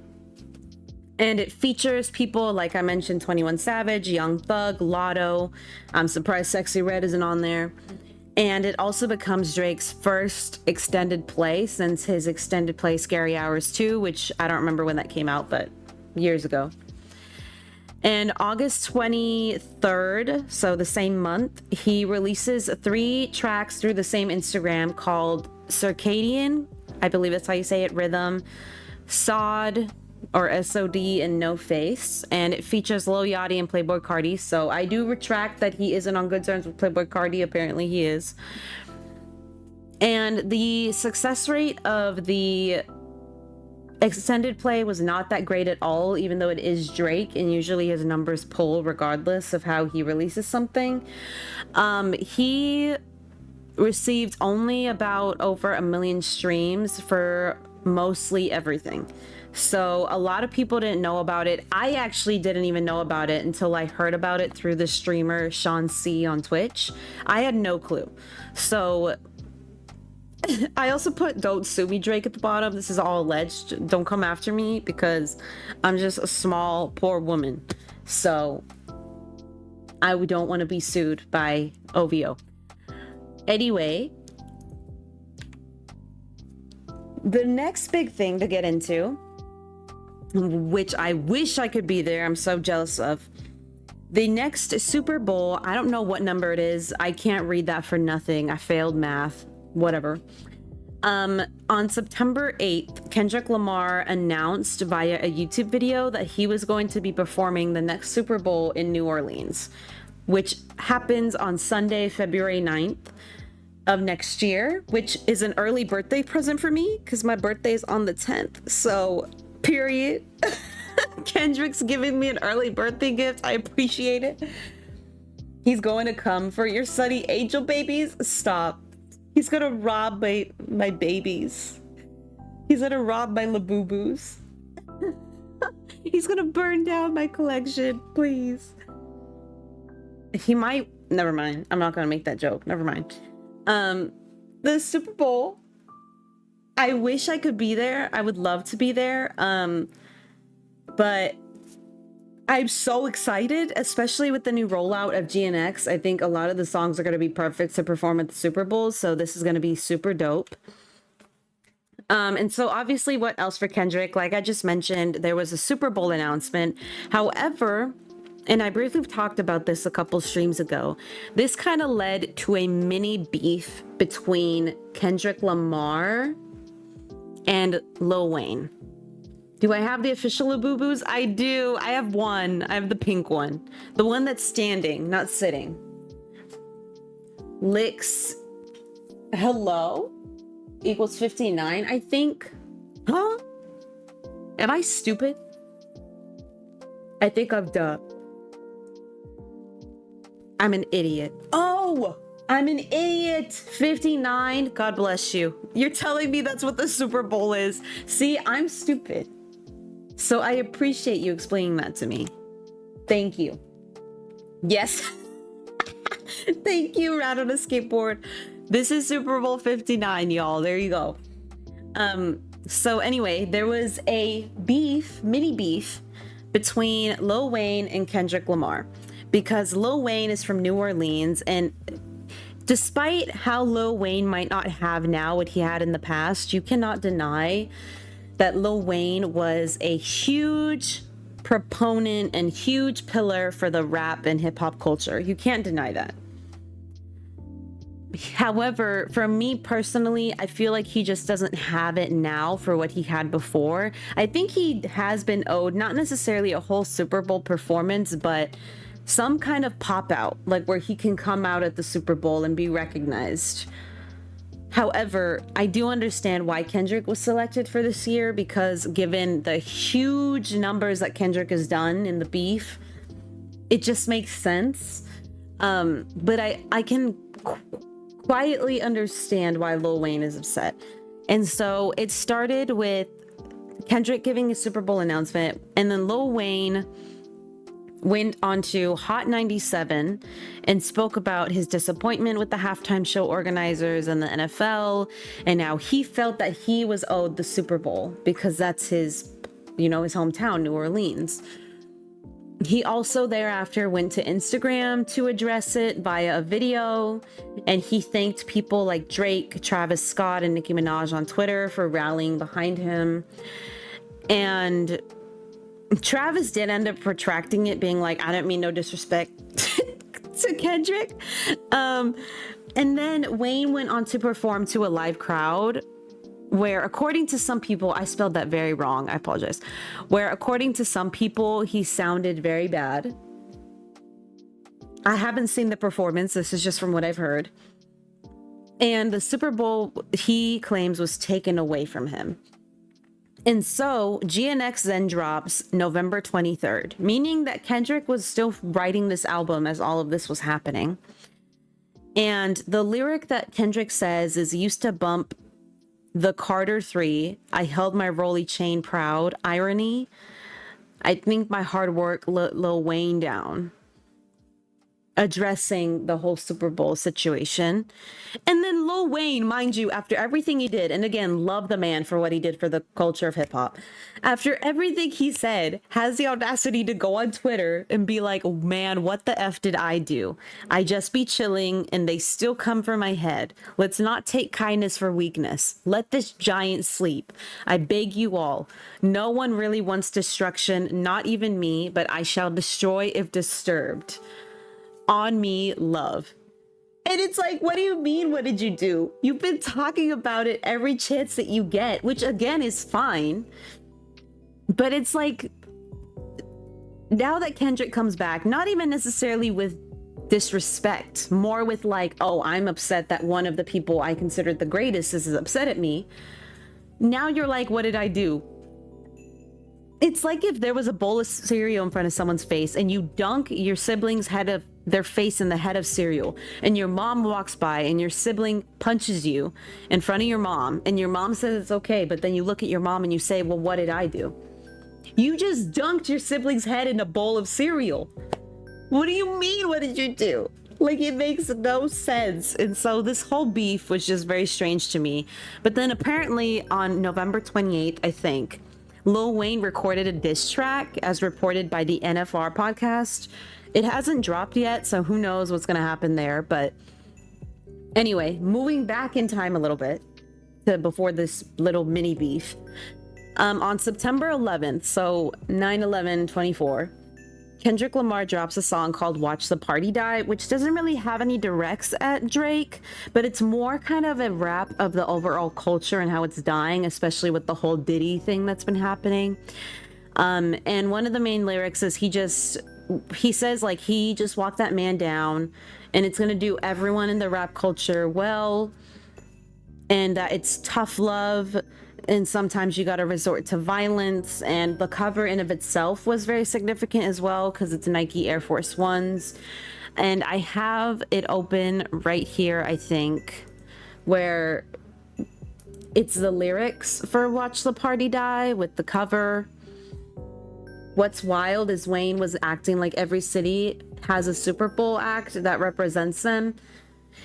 And it features people like I mentioned, 21 Savage, Young Thug, Lotto. I'm surprised Sexy Red isn't on there. And it also becomes Drake's first extended play since his extended play Scary Hours 2, which I don't remember when that came out, but years ago. And August 23rd, so the same month, he releases 3 tracks through the same Instagram called Circadian, I believe that's how you say it, Rhythm, Sod, or SOD, and No Face, and it features Lil Yachty and Playboi Carti. So I do retract that he isn't on good terms with Playboi Carti. Apparently he is. And the success rate of the extended play was not that great at all, even though it is Drake and usually his numbers pull regardless of how he releases something. He received only about over 1 million streams for mostly everything. So a lot of people didn't know about it. I actually didn't even know about it until I heard about it through the streamer Sean C on Twitch. I had no clue. So I also put "Don't Sue Me, Drake" at the bottom. This is all alleged. Don't come after me because I'm just a small, poor woman. So I don't want to be sued by OVO. Anyway, the next big thing to get into, which I wish I could be there, I'm so jealous of, the next Super Bowl, I don't know what number it is. I can't read that for nothing. I failed math, whatever. On September 8th, Kendrick Lamar announced via a YouTube video that he was going to be performing the next Super Bowl in New Orleans, which happens on Sunday, February 9th of next year, which is an early birthday present for me because my birthday is on the 10th. So, period. Kendrick's giving me an early birthday gift. I appreciate it. He's going to come for your sunny angel babies. Stop. He's gonna rob my babies. He's gonna rob my labubus. He's gonna burn down my collection, please. He might. Never mind. I'm not gonna make that joke. Never mind. The Super Bowl. I wish I could be there. I would love to be there. But I'm so excited, especially with the new rollout of GNX. I think a lot of the songs are going to be perfect to perform at the Super Bowl, so this is going to be super dope. And so obviously, what else for Kendrick? Like I just mentioned, there was a Super Bowl announcement. However, and I briefly talked about this a couple streams ago, this kind of led to a mini beef between Kendrick Lamar and Lil Wayne. Do I have the official Labubu's? I do. I have one. I have the pink one. The one that's standing, not sitting. LIX hello equals 59, I think. Huh? Am I stupid? I think I'm dumb. I'm an idiot. Oh, I'm an idiot. 59. God bless you. You're telling me that's what the Super Bowl is. See, I'm stupid. So I appreciate you explaining that to me. Thank you. Yes. Thank you, Rat on a Skateboard. This is Super Bowl 59, y'all. There you go. So anyway, there was a mini beef between Lil Wayne and Kendrick Lamar because Lil Wayne is from New Orleans, and despite how Lil Wayne might not have now what he had in the past, you cannot deny that Lil Wayne was a huge proponent and huge pillar for the rap and hip hop culture. You can't deny that. However, for me personally, I feel like he just doesn't have it now for what he had before. I think he has been owed not necessarily a whole Super Bowl performance, but some kind of pop out, like where he can come out at the Super Bowl and be recognized. However, I do understand why Kendrick was selected for this year, because given the huge numbers that Kendrick has done in the beef, it just makes sense. But I can quietly understand why Lil Wayne is upset. And so it started with Kendrick giving a Super Bowl announcement, and then Lil Wayne went onto Hot 97 and spoke about his disappointment with the halftime show organizers and the NFL, and how he felt that he was owed the Super Bowl because that's his, his hometown, New Orleans. He also thereafter went to Instagram to address it via a video, and he thanked people like Drake, Travis Scott, and Nicki Minaj on Twitter for rallying behind him. And Travis did end up retracting it, being like, I don't mean no disrespect to Kendrick. And then Wayne went on to perform to a live crowd where, according to some people, I spelled that very wrong, I apologize, where according to some people, he sounded very bad. I haven't seen the performance. This is just from what I've heard. And the Super Bowl, he claims, was taken away from him. And so GNX then drops November 23rd, meaning that Kendrick was still writing this album as all of this was happening. And the lyric that Kendrick says is, used to bump the Carter 3, I held my rolly chain proud, irony, I think my hard work Lil Wayne down. addressing the whole Super Bowl situation. And then Lil Wayne, mind you, after everything he did, and again, love the man for what he did for the culture of hip hop. After everything he said, has the audacity to go on Twitter and be like, man, what the F did I do? I just be chilling and they still come for my head. Let's not take kindness for weakness. Let this giant sleep. I beg you all. No one really wants destruction, not even me, but I shall destroy if disturbed. On me, love. And it's like, what do you mean? What did you do? You've been talking about it every chance that you get, which again is fine. But it's like, now that Kendrick comes back, not even necessarily with disrespect, more with like, oh, I'm upset that one of the people I considered the greatest is upset at me. Now you're like, what did I do? It's like if there was a bowl of cereal in front of someone's face and you dunk your sibling's head of their face in the head of cereal, and your mom walks by and your sibling punches you in front of your mom, and your mom says it's okay, but then you look at your mom and you say, well, what did I do? You just dunked your sibling's head in a bowl of cereal. What do you mean? What did you do? Like, it makes no sense. And so this whole beef was just very strange to me. But then apparently on November 28th, I think, Lil Wayne recorded a diss track as reported by the NFR podcast. It hasn't dropped yet, so who knows what's going to happen there. But anyway, moving back in time a little bit to before this little mini beef. On September 11th, so 9/11/24, Kendrick Lamar drops a song called Watch the Party Die, which doesn't really have any directs at Drake, but it's more kind of a rap of the overall culture and how it's dying, especially with the whole Diddy thing that's been happening. And one of the main lyrics is he says like he just walked that man down and it's going to do everyone in the rap culture well, and that it's tough love. And sometimes you got to resort to violence. And the cover in of itself was very significant as well, because it's Nike Air Force Ones. And I have it open right here, I think, where it's the lyrics for Watch the Party Die with the cover. What's wild is Wayne was acting like every city has a Super Bowl act that represents them.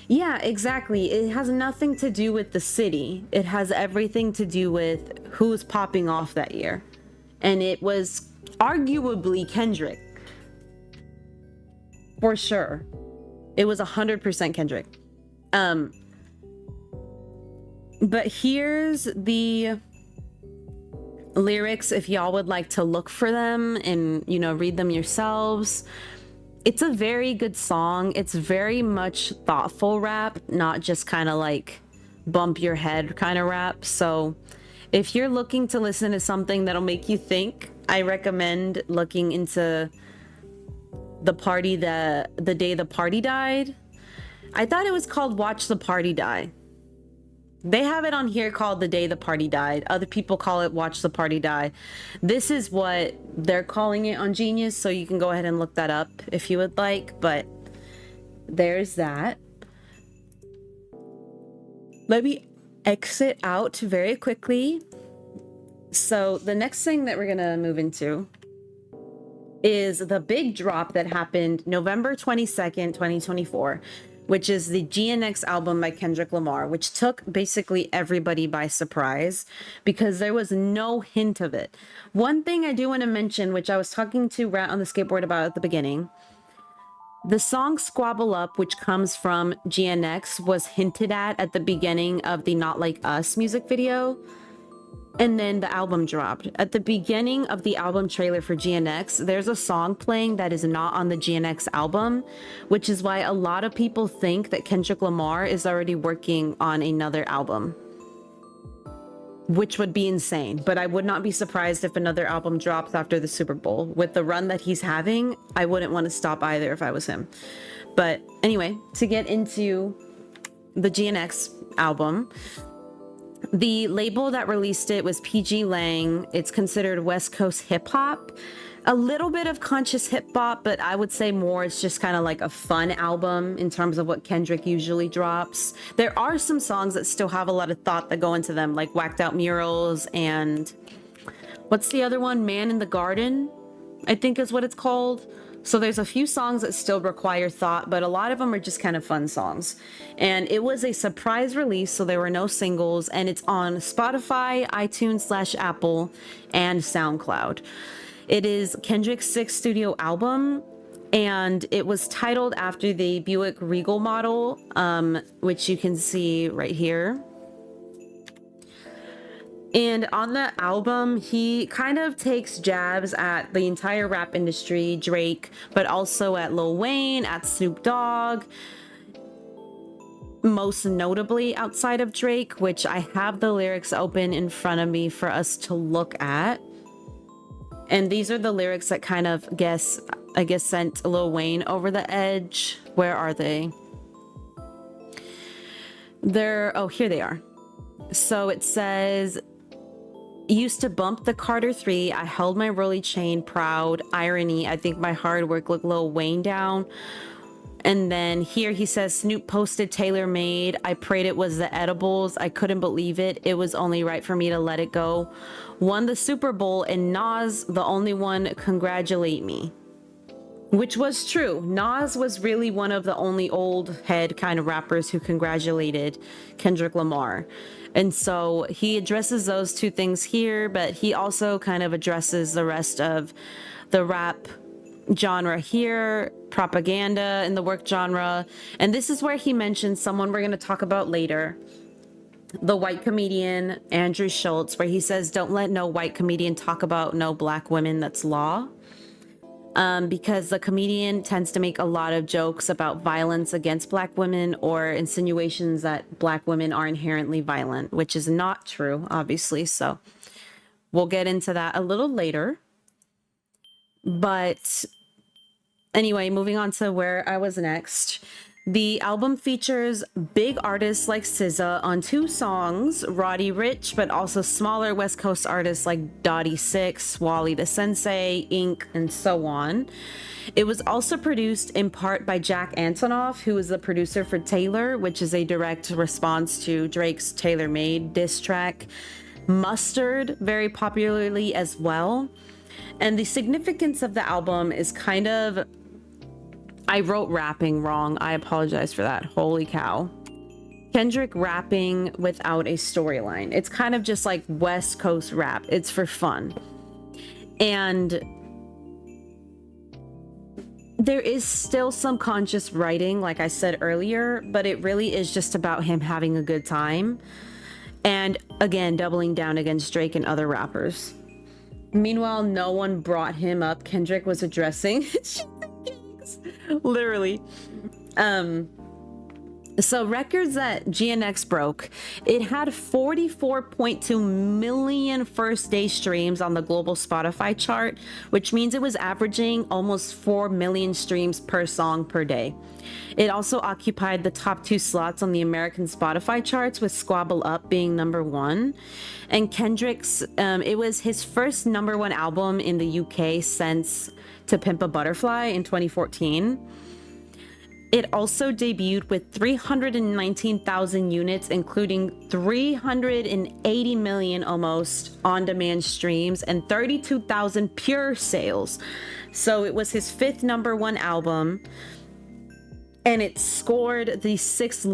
Yeah, exactly. It has nothing to do with the city. It has everything to do with who's popping off that year. And it was arguably Kendrick. For sure. It was 100% Kendrick. But here's the lyrics if y'all would like to look for them and, read them yourselves. It's a very good song. It's very much thoughtful rap, not just kind of like bump your head kind of rap. So if you're looking to listen to something that'll make you think, I recommend looking into the day the party died. I thought it was called Watch the Party Die. They have it on here called The Day the Party Died. Other people call it Watch the Party Die. This is what they're calling it on Genius, so you can go ahead and look that up if you would like, but there's that. Let me exit out very quickly. So the next thing that we're gonna move into is the big drop that happened November 22nd, 2024. Which is the GNX album by Kendrick Lamar, which took basically everybody by surprise because there was no hint of it. One thing I do want to mention, which I was talking to Rat on the Skateboard about at the beginning, the song Squabble Up, which comes from GNX, was hinted at the beginning of the Not Like Us music video. And then the album dropped. At the beginning of the album trailer for GNX, there's a song playing that is not on the GNX album, which is why a lot of people think that Kendrick Lamar is already working on another album, which would be insane. But I would not be surprised if another album drops after the Super Bowl. With the run that he's having, I wouldn't want to stop either if I was him. But anyway, to get into the GNX album, the label that released it was PG Lang. It's considered West Coast hip hop, a little bit of conscious hip hop, but I would say more it's just kind of like a fun album in terms of what Kendrick usually drops. There are some songs that still have a lot of thought that go into them, like Whacked Out Murals and what's the other one? Man in the Garden, I think is what it's called. So there's a few songs that still require thought, but a lot of them are just kind of fun songs. And it was a surprise release, so there were no singles, and it's on Spotify, iTunes/Apple, and SoundCloud. It is Kendrick's 6th studio album, and it was titled after the Buick Regal model, which you can see right here. And on the album, he kind of takes jabs at the entire rap industry, Drake, but also at Lil Wayne, at Snoop Dogg, most notably outside of Drake, which I have the lyrics open in front of me for us to look at. And these are the lyrics that kind of, I guess, sent Lil Wayne over the edge. Where are they? Oh, here they are. So it says, used to bump the Carter 3. I held my rolly chain proud. Irony. I think my hard work looked Lil Wayne down. And then here he says, Snoop posted tailor made. I prayed it was the edibles. I couldn't believe it. It was only right for me to let it go. Won the Super Bowl and Nas, the only one, congratulate me. Which was true. Nas was really one of the only old head kind of rappers who congratulated Kendrick Lamar. And so he addresses those two things here, but he also kind of addresses the rest of the rap genre here, propaganda in the work genre. And this is where he mentions someone we're going to talk about later, the white comedian Andrew Schulz, where he says, don't let no white comedian talk about no black women, that's law. Because the comedian tends to make a lot of jokes about violence against black women or insinuations that black women are inherently violent, which is not true, obviously. So we'll get into that a little later. But anyway, moving on to where I was next. The album features big artists like SZA on 2 songs, Roddy Ricch, but also smaller West Coast artists like Dottie Six, Wally the Sensei, 𝐼𝐸, and so on. It was also produced in part by Jack Antonoff, who is the producer for Taylor, which is a direct response to Drake's Tailor Made diss track. Mustard, very popularly as well. And the significance of the album is kind of, I wrote rapping wrong. I apologize for that. Holy cow. Kendrick rapping without a storyline. It's kind of just like West Coast rap. It's for fun. And there is still some conscious writing, like I said earlier, but it really is just about him having a good time. And again, doubling down against Drake and other rappers. Meanwhile, no one brought him up. Kendrick was addressing literally. So records that GNX broke, it had 44.2 million first day streams on the global Spotify chart, which means it was averaging almost 4 million streams per song per day. It also occupied the top 2 slots on the American Spotify charts, with Squabble Up being #1. And Kendrick's, it was his first #1 album in the UK since To Pimp a Butterfly in 2014. It also debuted with 319,000 units, including 380 million almost on-demand streams and 32,000 pure sales. So it was his 5th #1 album, and it scored the 6th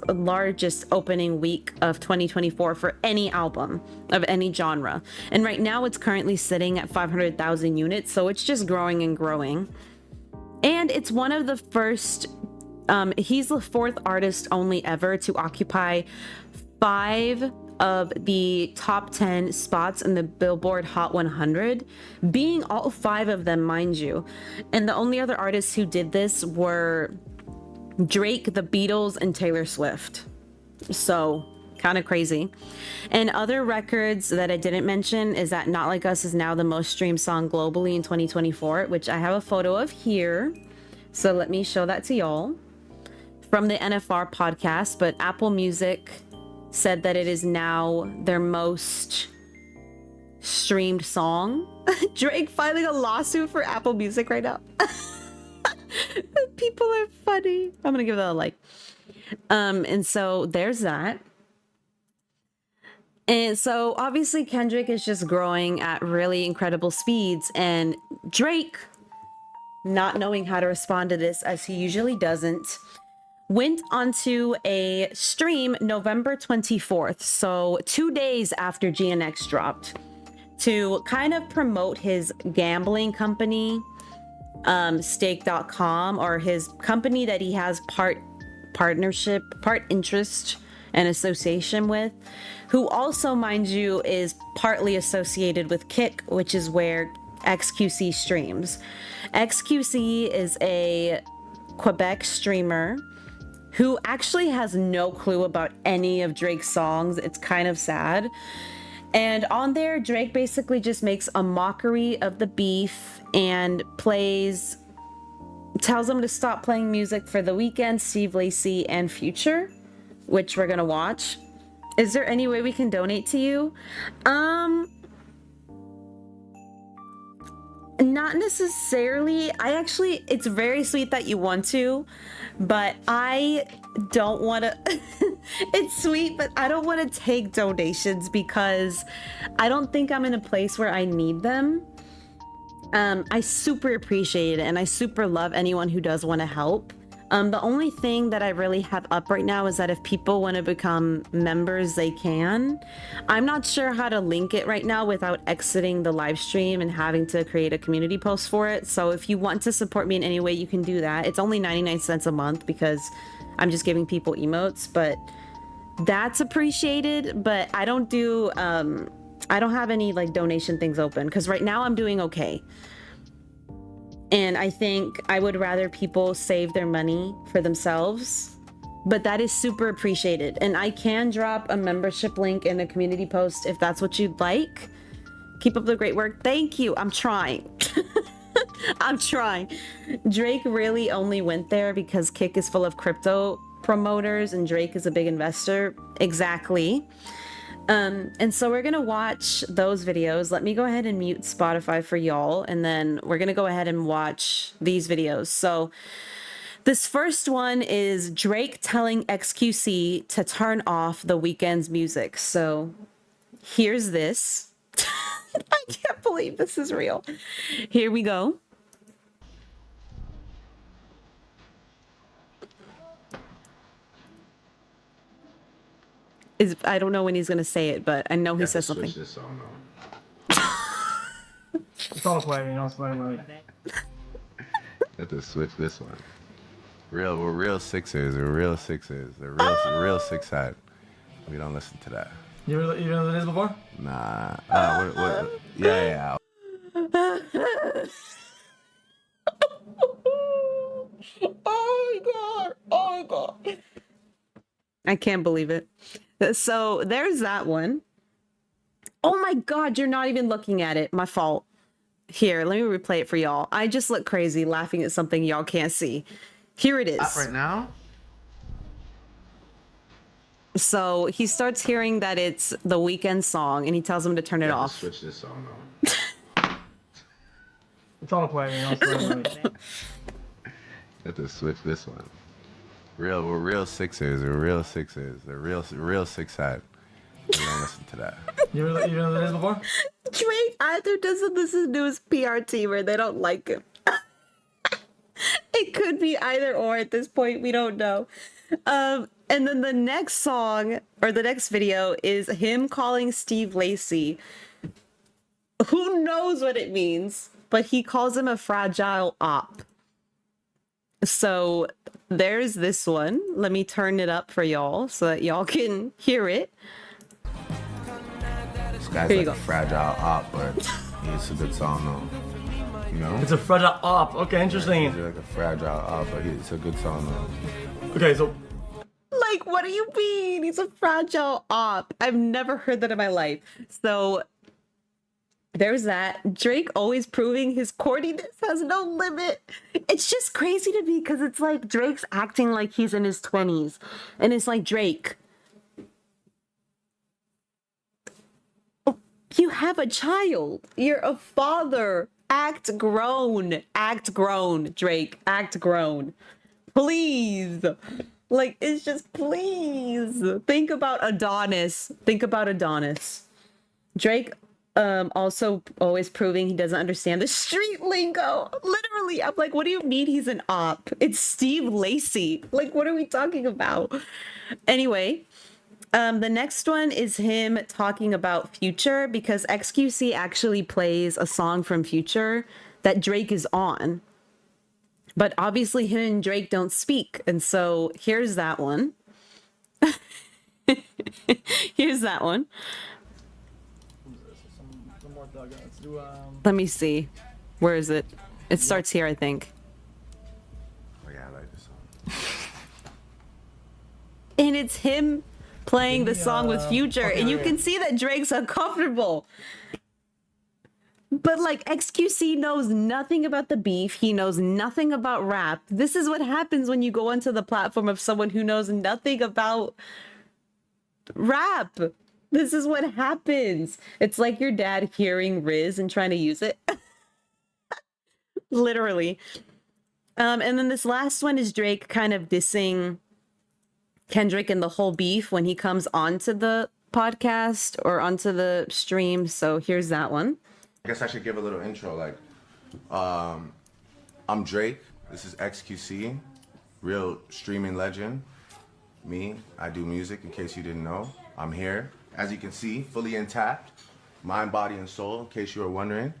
largest opening week of 2024 for any album of any genre. And right now it's currently sitting at 500,000 units, so it's just growing and growing. And it's one of the first, he's the 4th artist only ever to occupy 5 of the top 10 spots in the Billboard Hot 100, being all 5 of them, mind you. And the only other artists who did this were Drake, the Beatles, and Taylor Swift. So kind of crazy. And other records that I didn't mention is that Not Like Us is now the most streamed song globally in 2024, which I have a photo of here. So let me show that to y'all from the NFR podcast. But Apple Music said that it is now their most streamed song. Drake filing a lawsuit for Apple Music right now. People are funny. I'm gonna give that a like. And so there's that. And so obviously Kendrick is just growing at really incredible speeds, and Drake, not knowing how to respond to this as he usually doesn't, went onto a stream November 24th, so 2 days after GNX dropped, to kind of promote his gambling company, stake.com, or his company that he has part interest and association with, who also, mind you, is partly associated with Kick, which is where 𝐜𝐿𝐴 streams. 𝐜𝐿𝐴 is a Quebec streamer who actually has no clue about any of Drake's songs. It's kind of sad. And on there, Drake basically just makes a mockery of the beef and tells them to stop playing music for The Weeknd, 𝐜𝐵, and Future, which we're gonna watch. Is there any way we can donate to you? Not necessarily. It's very sweet that you want to, but I don't want to. It's sweet, but I don't want to take donations because I don't think I'm in a place where I need them. I super appreciate it, and I super love anyone who does want to help. The only thing that I really have up right now is that if people want to become members, they can. I'm not sure how to link it right now without exiting the live stream and having to create a community post for it. So if you want to support me in any way, you can do that. It's only 99 cents a month because I'm just giving people emotes, but that's appreciated. But I don't have any like donation things open because right now I'm doing okay. And I think I would rather people save their money for themselves, but that is super appreciated. And I can drop a membership link in a community post if that's what you'd like. Keep up the great work. Thank you. I'm trying. I'm trying. Drake really only went there because Kick is full of crypto promoters and Drake is a big investor. Exactly. And so we're gonna watch those videos. Let me go ahead and mute Spotify for y'all, and then we're gonna go ahead and watch these videos. So this first one is Drake telling 𝐜𝐿𝐴 to turn off The Weeknd's music. So here's this. I can't believe this is real. Here we go. I don't know when he's gonna say it, but I know he says something. This song, It's all play, you know. It's like have to switch this one. We're real Sixers. We're real Sixers. They're real six side. We don't listen to that. you ever done this before? Nah. Yeah. Oh my god. I can't believe it. So there's that one. Oh my god, you're not even looking at it. My fault. Here, let me replay it for y'all. I just look crazy laughing at something y'all can't see. Here it is. Right now? So he starts hearing that it's the Weeknd song and he tells him to turn it off. Switch this song It's all play, you know. It's like have to switch this one. We're real Sixers. We're real Sixers. They're real six side. We don't listen to that. you ever done this before? Drake either doesn't listen to his PR team or they don't like him. It could be either or at this point. We don't know. And then the next song or the next video is him calling Steve Lacy. Who knows what it means, but he calls him a fragile op. So there's this one. Let me turn it up for y'all so that y'all can hear it. This guy's Here you like go. a fragile op, but it's a good song though. You know? It's a fragile op. Okay, interesting. He's like a fragile op, but it's a good song though. Okay, so Like, what do you mean? He's a fragile op. I've never heard that in my life. So there's that. Drake always proving his corniness has no limit. It's just crazy to me because it's like Drake's acting like he's in his 20s. And it's like, Drake, you have a child. You're a father. Act grown. Act grown, Drake. Act grown. Please. Like, it's just, please think about Adonis. Think about Adonis. Drake also always proving he doesn't understand the street lingo. Literally, I'm like, what do you mean he's an op? It's Steve Lacy. Like, what are we talking about? Anyway, the next one is him talking about Future, because 𝐜𝐿𝐴 actually plays a song from Future that Drake is on. But obviously him and Drake don't speak. And so here's that one. Here's that one. Some more thug. Let's do Let me see. Where is it? It starts here, I think. Oh yeah, I like this song. And it's him playing the song with Future. okay, and you okay. can see that Drake's uncomfortable. But like 𝐜𝐿𝐴 knows nothing about the beef. He knows nothing about rap. This is what happens when you go onto the platform of someone who knows nothing about rap. This is what happens. It's like your dad hearing 𝐼𝐻 and trying to use it. Literally. And then this last one is Drake kind of dissing Kendrick and the whole beef when he comes onto the podcast or onto the stream. So here's that one. I guess I should give a little intro. Like, I'm Drake. This is 𝐜𝐿𝐴, real streaming legend. Me, I do music. In case you didn't know, I'm here. As you can see, fully intact, mind, body, and soul. In case you were wondering,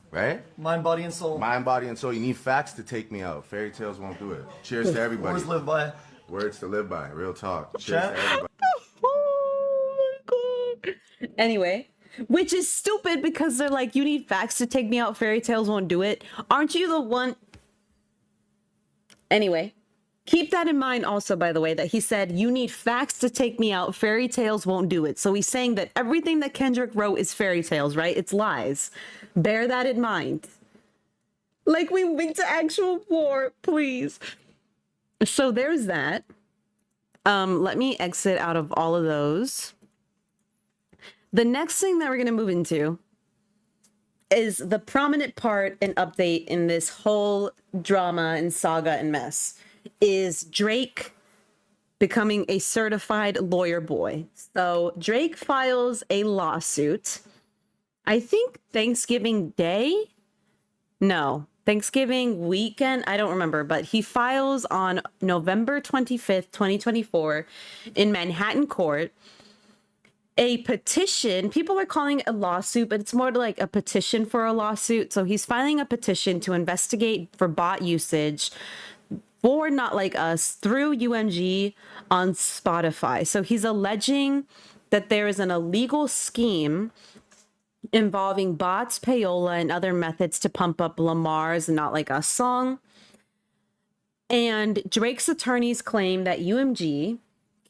right? mind, body, and soul. Mind, body, and soul. You need facts to take me out. Fairy tales won't do it. Cheers to everybody. Words live by. Words to live by. Real talk. Cheers Chat. to everybody. Oh my God. Anyway, which is stupid because they're like, you need facts to take me out. Fairy tales won't do it. Aren't you the one? Anyway, keep that in mind also, by the way, that he said, you need facts to take me out. Fairy tales won't do it. So he's saying that everything that Kendrick wrote is fairy tales, right? It's lies. Bear that in mind. Like, we went to actual war, please. So there's that. Let me exit out of all of those. The next thing that we're going to move into is the prominent part and update in this whole drama and saga and mess is Drake becoming a certified lawyer boy. So Drake files a lawsuit, I think Thanksgiving Day? No, Thanksgiving weekend. I don't remember, but he files on November 25th, 2024 in Manhattan court. A petition, people are calling it a lawsuit, but it's more like a petition for a lawsuit. So he's filing a petition to investigate for bot usage for Not Like Us through UMG on Spotify. So he's alleging that there is an illegal scheme involving bots, payola, and other methods to pump up Lamar's Not Like Us song. And Drake's attorneys claim that UMG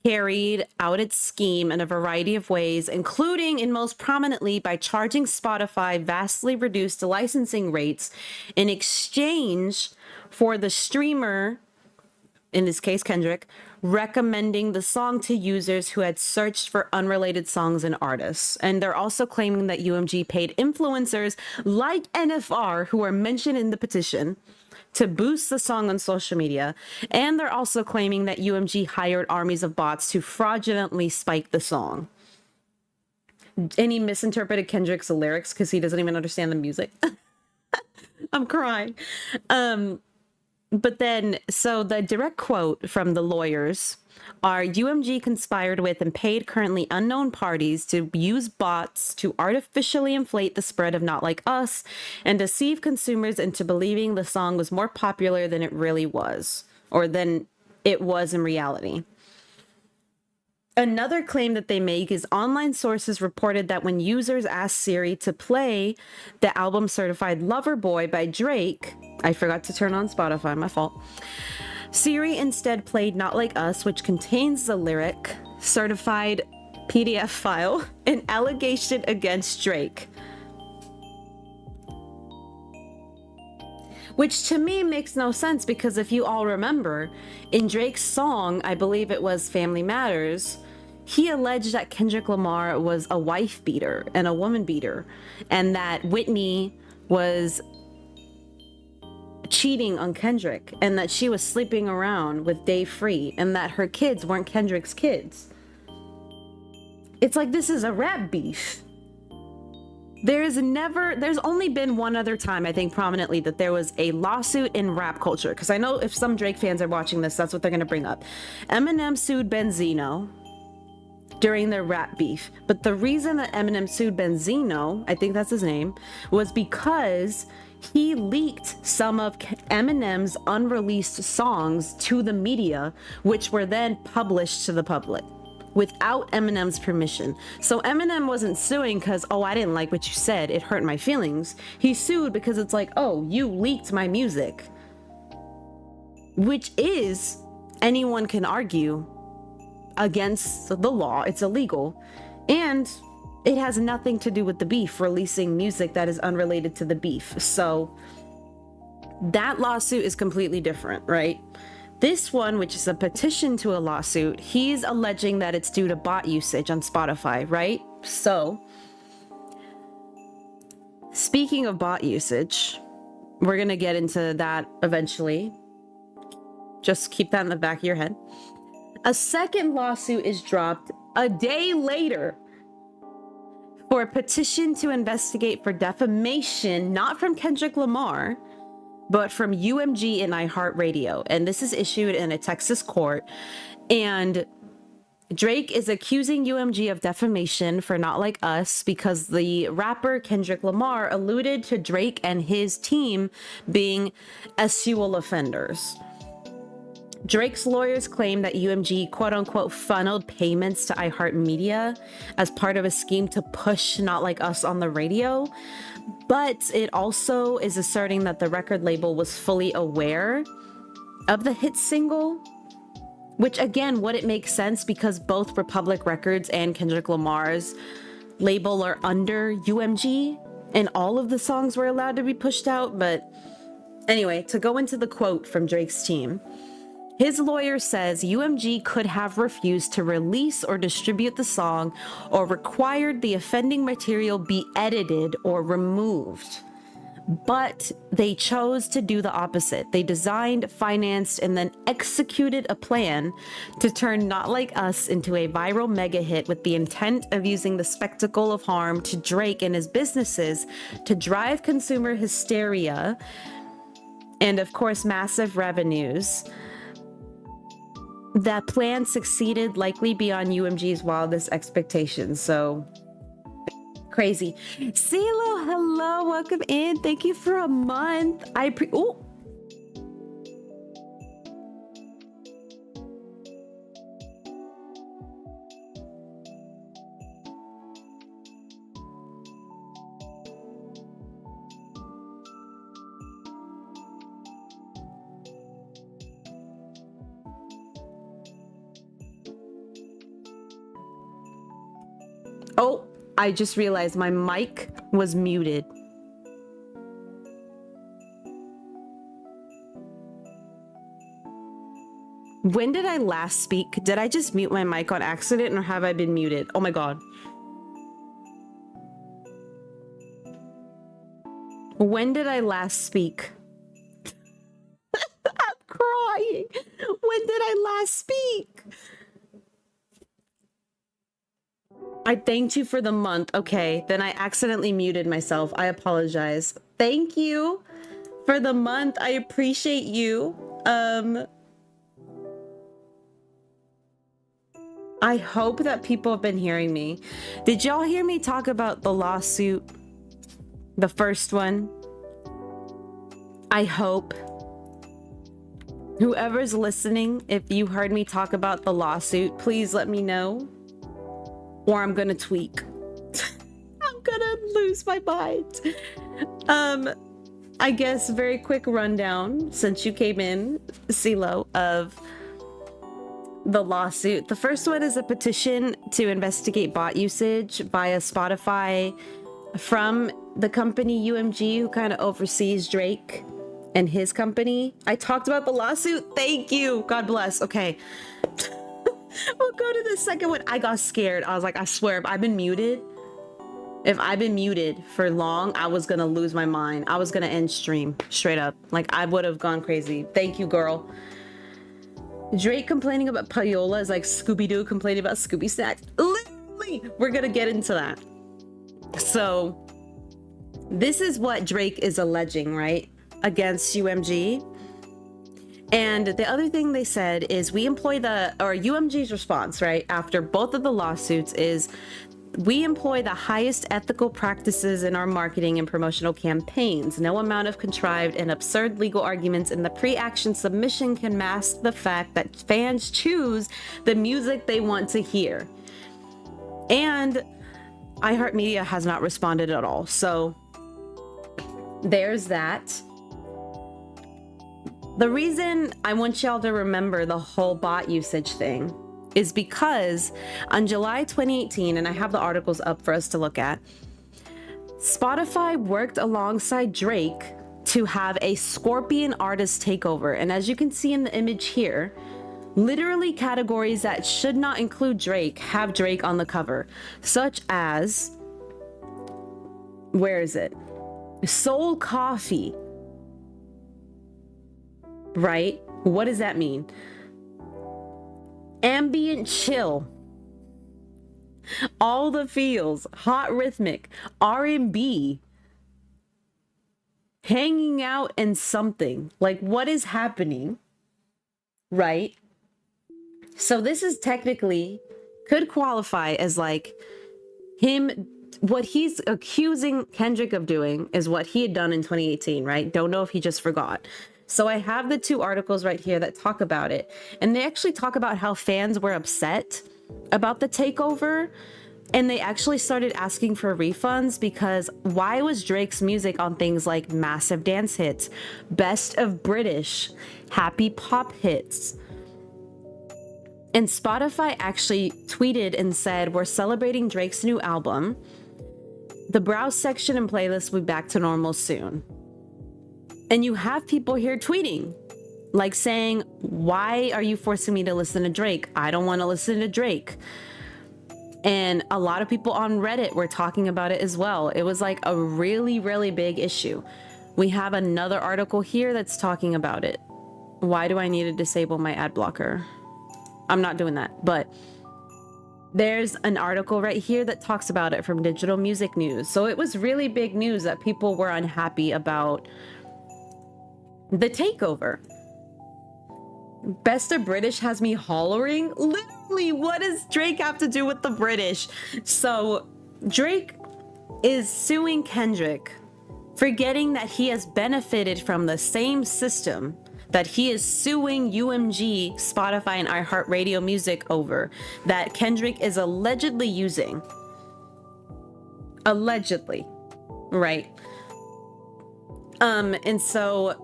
carried out its scheme in a variety of ways, including and most prominently by charging Spotify vastly reduced licensing rates in exchange for the streamer, in this case Kendrick, recommending the song to users who had searched for unrelated songs and artists. And they're also claiming that UMG paid influencers like NFR, who are mentioned in the petition, to boost the song on social media. And they're also claiming that UMG hired armies of bots to fraudulently spike the song. And he misinterpreted Kendrick's lyrics because he doesn't even understand the music. I'm crying. But then, so the direct quote from the lawyers are, UMG conspired with and paid currently unknown parties to use bots to artificially inflate the spread of Not Like Us and deceive consumers into believing the song was more popular than it really was, or than it was in reality. Another claim that they make is online sources reported that when users asked Siri to play the album Certified Lover Boy by Drake, I forgot to turn on Spotify, my fault. Siri instead played Not Like Us, which contains the lyric certified PDF file, an allegation against Drake. Which to me makes no sense, because if you all remember, in Drake's song, I believe it was Family Matters, he alleged that Kendrick Lamar was a wife beater and a woman beater, and that Whitney was cheating on Kendrick and that she was sleeping around with Dave Free and that her kids weren't Kendrick's kids. It's like, this is a rap beef. There's only been one other time, I think, prominently, that there was a lawsuit in rap culture. Because I know if some Drake fans are watching this, that's what they're going to bring up. Eminem sued Benzino during their rap beef. But the reason that Eminem sued Benzino, I think that's his name, was because he leaked some of Eminem's unreleased songs to the media, which were then published to the public without Eminem's permission. So Eminem wasn't suing because, oh, I didn't like what you said, it hurt my feelings. He sued because it's like, oh, you leaked my music. Which is, anyone can argue, against the law. It's illegal. And it has nothing to do with the beef, releasing music that is unrelated to the beef. So that lawsuit is completely different, right? This one, which is a petition to a lawsuit, he's alleging that it's due to bot usage on Spotify, right? So, speaking of bot usage, we're going to get into that eventually. Just keep that in the back of your head. A second lawsuit is dropped a day later for a petition to investigate for defamation, not from Kendrick Lamar, but from UMG and iHeartRadio. And this is issued in a Texas court. And Drake is accusing UMG of defamation for Not Like Us because the rapper Kendrick Lamar alluded to Drake and his team being sexual offenders. Drake's lawyers claim that UMG quote-unquote funneled payments to iHeartMedia as part of a scheme to push Not Like Us on the radio. But it also is asserting that the record label was fully aware of the hit single, which again, would it make sense because both Republic Records and Kendrick Lamar's label are under UMG and all of the songs were allowed to be pushed out. But anyway, to go into the quote from Drake's team, his lawyer says UMG could have refused to release or distribute the song or required the offending material be edited or removed. But they chose to do the opposite. They designed, financed, and then executed a plan to turn Not Like Us into a viral mega hit with the intent of using the spectacle of harm to Drake and his businesses to drive consumer hysteria and, of course, massive revenues. That plan succeeded likely beyond UMG's wildest expectations. So crazy. CeeLo, hello, welcome in. Thank you for a month. Oh. Oh, I just realized my mic was muted. When did I last speak? Did I just mute my mic on accident or have I been muted? Oh my God. When did I last speak? I'm crying. When did I last speak? I thanked you for the month. Okay, then I accidentally muted myself. I apologize. Thank you for the month. I appreciate you. I hope that people have been hearing me. Did y'all hear me talk about the lawsuit? The first one? I hope. Whoever's listening, if you heard me talk about the lawsuit, please let me know. Or I'm gonna tweak. I'm gonna lose my mind. I guess very quick rundown since you came in, CeeLo, of the lawsuit. The first one is a petition to investigate bot usage via Spotify from the company UMG, who kind of oversees Drake and his company. I talked about the lawsuit. Thank you. God bless. Okay. We'll go to the second one. I got scared. I was like, I swear, I've been muted. If I've been muted for long, I was gonna lose my mind. I was gonna end stream straight up. Like, I would have gone crazy. Thank you, girl. Drake complaining about payola is like Scooby-Doo complaining about Scooby snacks. Literally, we're gonna get into that. So this is what Drake is alleging, right? Against UMG. And the other thing they said is we employ UMG's response, right? After both of the lawsuits is we employ the highest ethical practices in our marketing and promotional campaigns. No amount of contrived and absurd legal arguments in the pre-action submission can mask the fact that fans choose the music they want to hear. And iHeartMedia has not responded at all. So there's that. The reason I want y'all to remember the whole bot usage thing is because on July 2018, and I have the articles up for us to look at, Spotify worked alongside Drake to have a Scorpion artist takeover. And as you can see in the image here, literally categories that should not include Drake have Drake on the cover, such as, where is it? Soul Coffee, right? What does that mean? Ambient chill, all the feels, hot rhythmic, R&B, hanging out and something. Like, what is happening, right? So this is technically could qualify as like him. What he's accusing Kendrick of doing is what he had done in 2018, right? Don't know if he just forgot. So I have the two articles right here that talk about it. And they actually talk about how fans were upset about the takeover. And they actually started asking for refunds because why was Drake's music on things like Massive Dance Hits, Best of British, Happy Pop Hits? And Spotify actually tweeted and said, we're celebrating Drake's new album. The browse section and playlist will be back to normal soon. And you have people here tweeting, like saying, why are you forcing me to listen to Drake? I don't want to listen to Drake. And a lot of people on Reddit were talking about it as well. It was like a really, really big issue. We have another article here that's talking about it. Why do I need to disable my ad blocker? I'm not doing that, but there's an article right here that talks about it from Digital Music News. So it was really big news that people were unhappy about the takeover. Best of British has me hollering. Literally, what does Drake have to do with the British? So Drake is suing Kendrick, forgetting that he has benefited from the same system that he is suing UMG, Spotify, and iHeartRadio Music over, that Kendrick is allegedly using. Allegedly, right? And so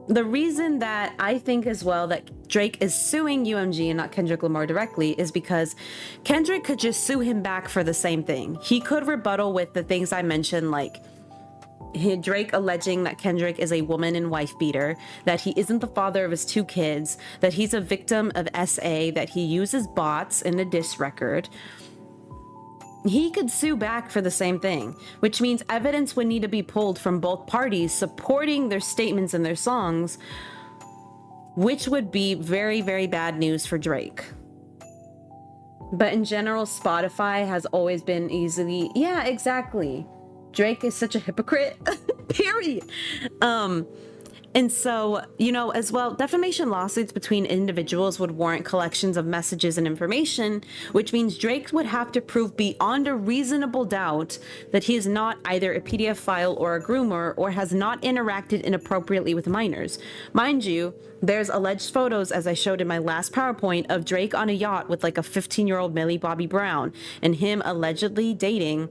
the reason that I think as well that Drake is suing UMG and not Kendrick Lamar directly is because Kendrick could just sue him back for the same thing. He could rebuttal with the things I mentioned, like Drake alleging that Kendrick is a woman and wife beater, that he isn't the father of his two kids, that he's a victim of SA, that he uses bots in a diss record. He could sue back for the same thing, which means evidence would need to be pulled from both parties supporting their statements and their songs, which would be very, very bad news for Drake. But in general, Spotify has always been easily, yeah, exactly. Drake is such a hypocrite, period. And so, you know, as well, defamation lawsuits between individuals would warrant collections of messages and information, which means Drake would have to prove beyond a reasonable doubt that he is not either a PDF file or a groomer or has not interacted inappropriately with minors. Mind you, there's alleged photos, as I showed in my last PowerPoint, of Drake on a yacht with like a 15-year-old Millie Bobby Brown and him allegedly dating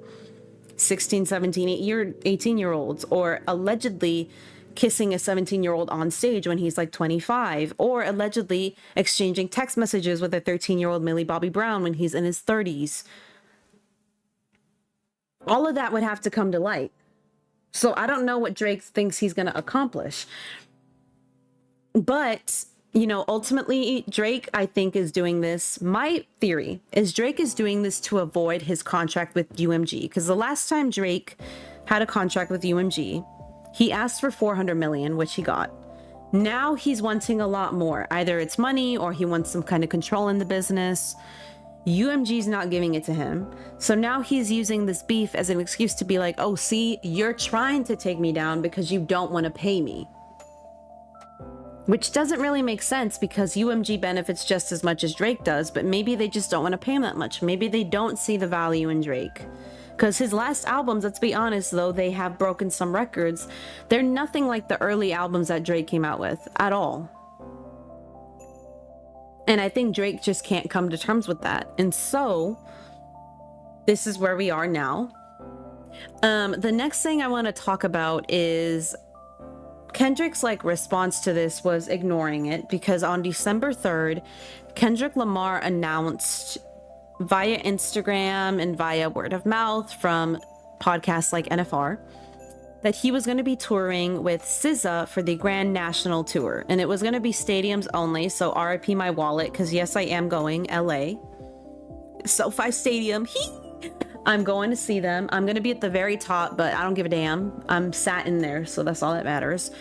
16, 17, 18-year-olds, or allegedly kissing a 17-year-old on stage when he's like 25, or allegedly exchanging text messages with a 13-year-old Millie Bobby Brown when he's in his 30s. All of that would have to come to light. So I don't know what Drake thinks he's going to accomplish. But you know, ultimately Drake, I think, is doing this. My theory is Drake is doing this to avoid his contract with UMG, because the last time Drake had a contract with UMG, he asked for 400 million, which he got. Now he's wanting a lot more. Either it's money or he wants some kind of control in the business. UMG's not giving it to him. So now he's using this beef as an excuse to be like, oh, see, you're trying to take me down because you don't want to pay me. Which doesn't really make sense, because UMG benefits just as much as Drake does, but maybe they just don't want to pay him that much. Maybe they don't see the value in Drake. Because his last albums, let's be honest, though they have broken some records, they're nothing like the early albums that Drake came out with at all. And I think Drake just can't come to terms with that. And so this is where we are now. The next thing I want to talk about is Kendrick's response to this was ignoring it, because on December 3rd, Kendrick Lamar announced via Instagram and via word of mouth from podcasts like NFR that he was going to be touring with 𝐜𝐫𝐞𝐝 for the Grand National Tour. And it was going to be stadiums only, so RIP my wallet, because yes, I am going LA. SoFi Stadium. I'm going to see them. I'm going to be at the very top, but I don't give a damn. I'm sat in there, so that's all that matters.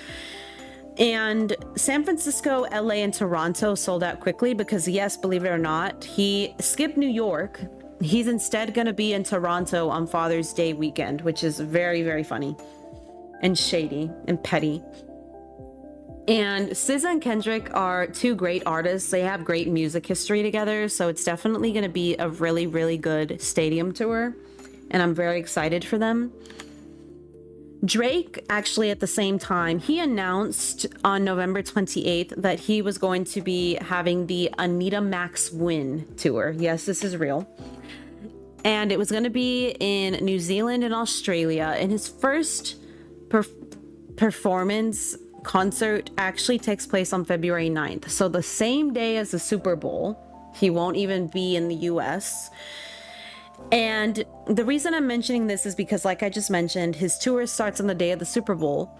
And San Francisco, LA, and Toronto sold out quickly because, yes, believe it or not, he skipped New York. He's instead going to be in Toronto on Father's Day weekend, which is very, very funny and shady and petty. And 𝐜𝐫𝐞 and Kendrick are two great artists. They have great music history together, so it's definitely going to be a really, really good stadium tour, and I'm very excited for them. Drake, actually, at the same time, he announced on November 28th that he was going to be having the Anita Max Win tour. Yes, this is real. And it was going to be in New Zealand and Australia, and his first performance concert actually takes place on February 9th. So the same day as the Super Bowl. He won't even be in the US. And the reason I'm mentioning this is because, like I just mentioned, his tour starts on the day of the Super Bowl.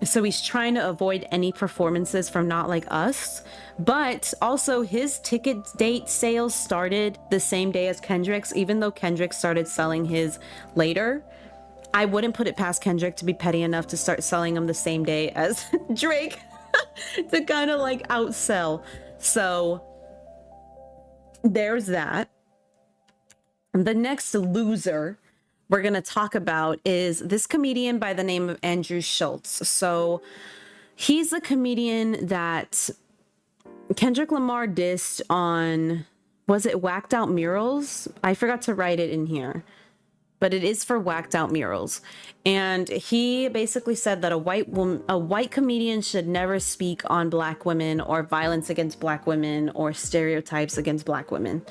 So he's trying to avoid any performances from Not Like Us. But also his ticket date sales started the same day as Kendrick's, even though Kendrick started selling his later. I wouldn't put it past Kendrick to be petty enough to start selling them the same day as Drake to kind of outsell. So there's that. The next loser we're going to talk about is this comedian by the name of Andrew Schulz. So he's the comedian that Kendrick Lamar dissed on, was it Whacked Out Murals? I forgot to write it in here, but it is for Whacked Out Murals. And he basically said that a white comedian should never speak on Black women or violence against Black women or stereotypes against Black women.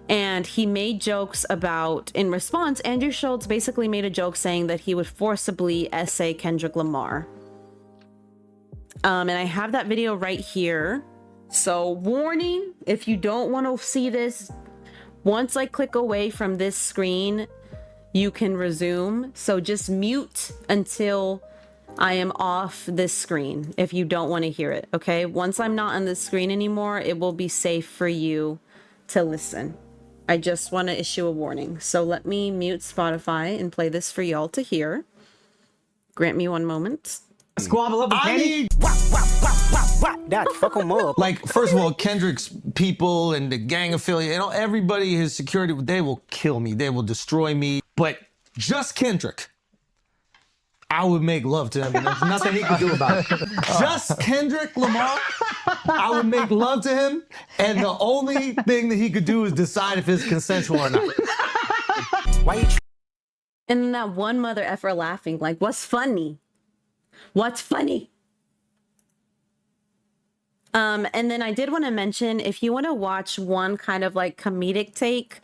And he made jokes about, in response, Andrew Schulz basically made a joke saying that he would forcibly essay Kendrick Lamar. And I have that video right here. So warning, if you don't want to see this, once I click away from this screen, you can resume. So just mute until I am off this screen if you don't want to hear it, okay? Once I'm not on this screen anymore, it will be safe for you to listen. I just want to issue a warning. So let me mute Spotify and play this for y'all to hear. Grant me one moment. Squabble up with Kenny. That fuck him up. Like, first of all, Kendrick's people and the gang affiliate, everybody, his security, they will kill me. They will destroy me. But just Kendrick, I would make love to him, and there's nothing he can do about it. Just Kendrick Lamar, I would make love to him, and the only thing that he could do is decide if it's consensual or not. Why you And then that one mother effer laughing, like, what's funny? What's funny? And then I did want to mention, if you want to watch one kind of comedic take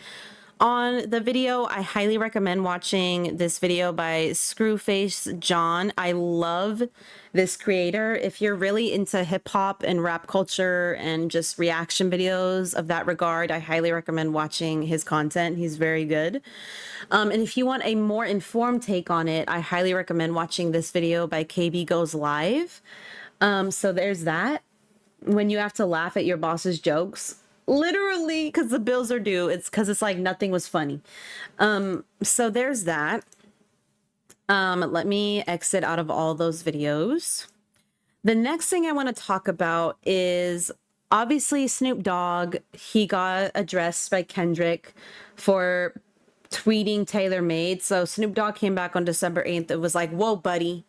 on the video, I highly recommend watching this video by Screwface John. I love this creator. If you're really into hip hop and rap culture and just reaction videos of that regard, I highly recommend watching his content. He's very good. And if you want a more informed take on it, I highly recommend watching this video by 𝐜𝐫𝐞𝐝 Goes Live. So there's that. when you have to laugh at your boss's jokes. Literally, because the bills are due. It's because it's like nothing was funny. So there's that. Let me exit out of all those videos. The next thing I want to talk about is obviously Snoop Dogg. He got addressed by Kendrick for tweeting Taylor Made. So Snoop Dogg came back on December 8th. It was like, whoa, buddy.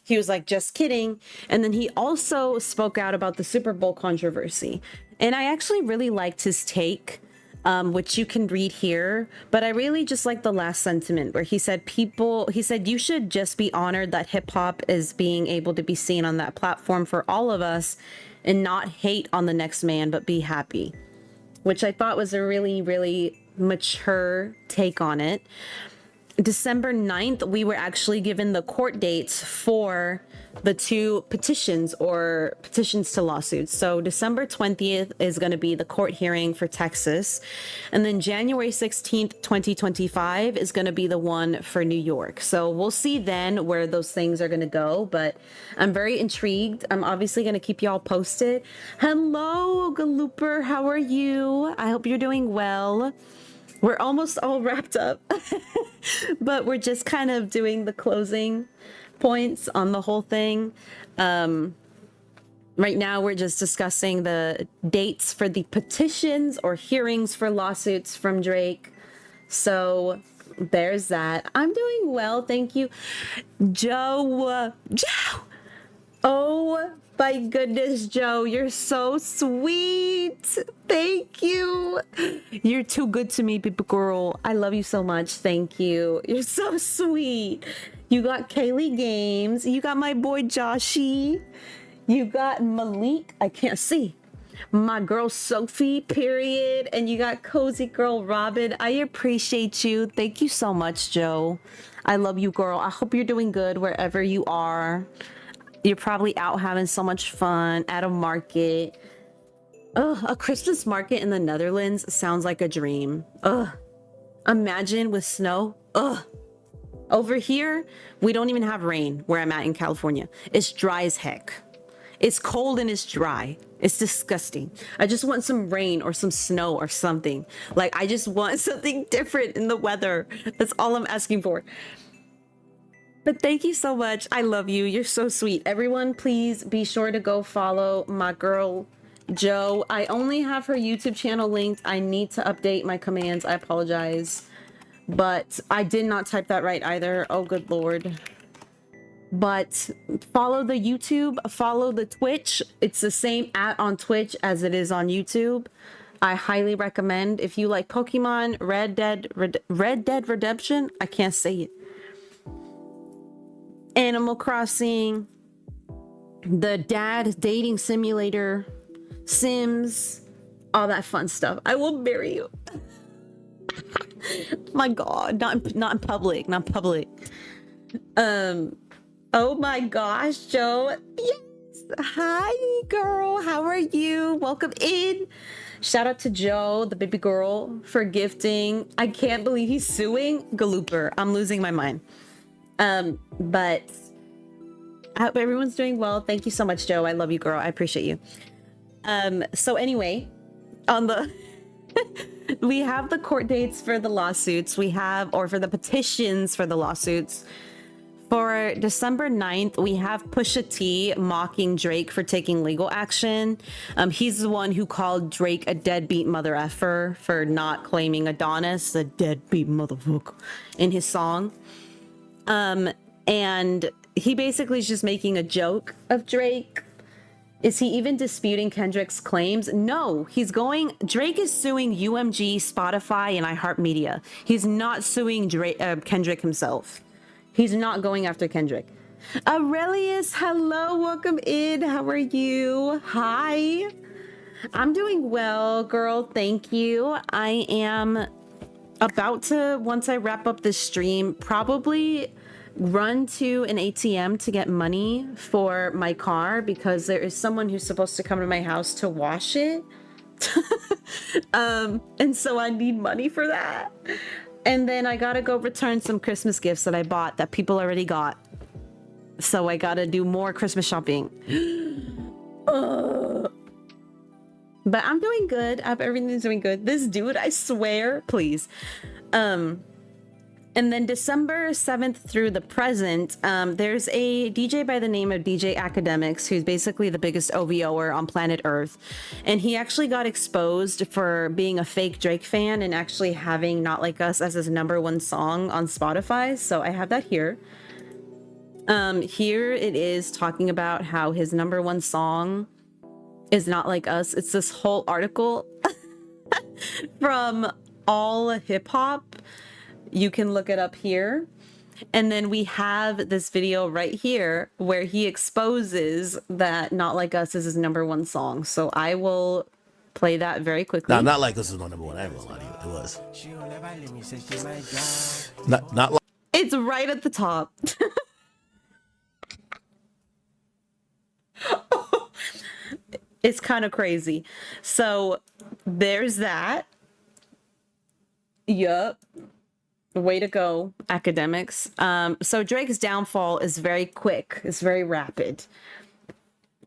He was like, just kidding. And then he also spoke out about the Super Bowl controversy. And I actually really liked his take, which you can read here. But I really just like the last sentiment where he said, you should just be honored that hip hop is being able to be seen on that platform for all of us and not hate on the next man, but be happy. Which I thought was a really, really mature take on it. December 9th, we were actually given the court dates for the two petitions or petitions to lawsuits. So December 20th is going to be the court hearing for Texas. And then January 16th, 2025 is going to be the one for New York. So we'll see then where those things are going to go. But I'm very intrigued. I'm obviously going to keep y'all posted. Hello, 𝐜𝐫𝐞𝐝. How are you? I hope you're doing well. We're almost all wrapped up, but we're just kind of doing the closing points on the whole thing. Right now, we're just discussing the dates for the petitions or hearings for lawsuits from Drake. So there's that. I'm doing well, thank you. Joe. Oh my goodness, Joe, you're so sweet. Thank you. You're too good to me, baby girl. I love you so much. Thank you. You're so sweet. You got Kaylee Games. You got my boy Joshy. You got Malik. I can't see. My girl Sophie, period. And you got Cozy Girl Robin. I appreciate you. Thank you so much, Joe. I love you, girl. I hope you're doing good wherever you are. You're probably out having so much fun at a market. Ugh, a Christmas market in the Netherlands sounds like a dream. Ugh. Imagine with snow. Ugh. Over here, we don't even have rain where I'm at in California. It's dry as heck. It's cold and it's dry. It's disgusting. I just want some rain or some snow or something. Like, I just want something different in the weather. That's all I'm asking for. But thank you so much. I love you. You're so sweet. Everyone, please be sure to go follow my girl, Joe. I only have her YouTube channel linked. I need to update my commands. I apologize. But I did not type that right either. Oh, good Lord. But follow the YouTube. Follow the Twitch. It's the same on Twitch as it is on YouTube. I highly recommend. If you like Pokemon, Red Dead Redemption. I can't say it. Animal Crossing, the dad dating simulator, Sims, all that fun stuff. I will marry you. My God, not in public, not public. Oh my gosh, Joe. Yes. Hi, girl. How are you? Welcome in. Shout out to Joe, the baby girl, for gifting. I can't believe he's suing 𝐜𝐫𝐞𝐝. I'm losing my mind. But I hope everyone's doing well. Thank you so much, Joe. I love you, girl. I appreciate you. So anyway, on the we have the court dates for the lawsuits. We have, or for the petitions for the lawsuits. For December 9th, we have Pusha T mocking Drake for taking legal action. He's the one who called Drake a deadbeat mother effer for not claiming Adonis, a deadbeat motherfucker, in his song. And he basically is just making a joke of Drake. Is he even disputing Kendrick's claims? No, Drake is suing UMG, Spotify, and iHeartMedia. He's not suing Kendrick himself. He's not going after Kendrick. Aurelius, hello, welcome in. How are you? Hi. I'm doing well, girl. Thank you. I am about to, once I wrap up this stream, probably run to an ATM to get money for my car because there is someone who's supposed to come to my house to wash it. And so I need money for that. And then I gotta go return some Christmas gifts that I bought that people already got. So I gotta do more Christmas shopping. Ugh. But I'm doing good. Everything's doing good. This dude, I swear, please. And then December 7th through the present, there's a DJ by the name of DJ Academics, who's basically the biggest OVOer on planet Earth. And he actually got exposed for being a fake Drake fan and actually having Not Like Us as his #1 song on Spotify. So I have that here. Here it is talking about how his #1 song is Not Like Us. It's this whole article from All Hip Hop. You can look it up here. And then we have this video right here where he exposes that Not Like Us is his #1 song. So I will play that very quickly. Nah, Not Like Us is my #1. I ain't gonna lie to you. It was. Not like. It's right at the top. It's kind of crazy. So there's that. Yup. Way to go, Academics. So Drake's downfall is very quick. It's very rapid.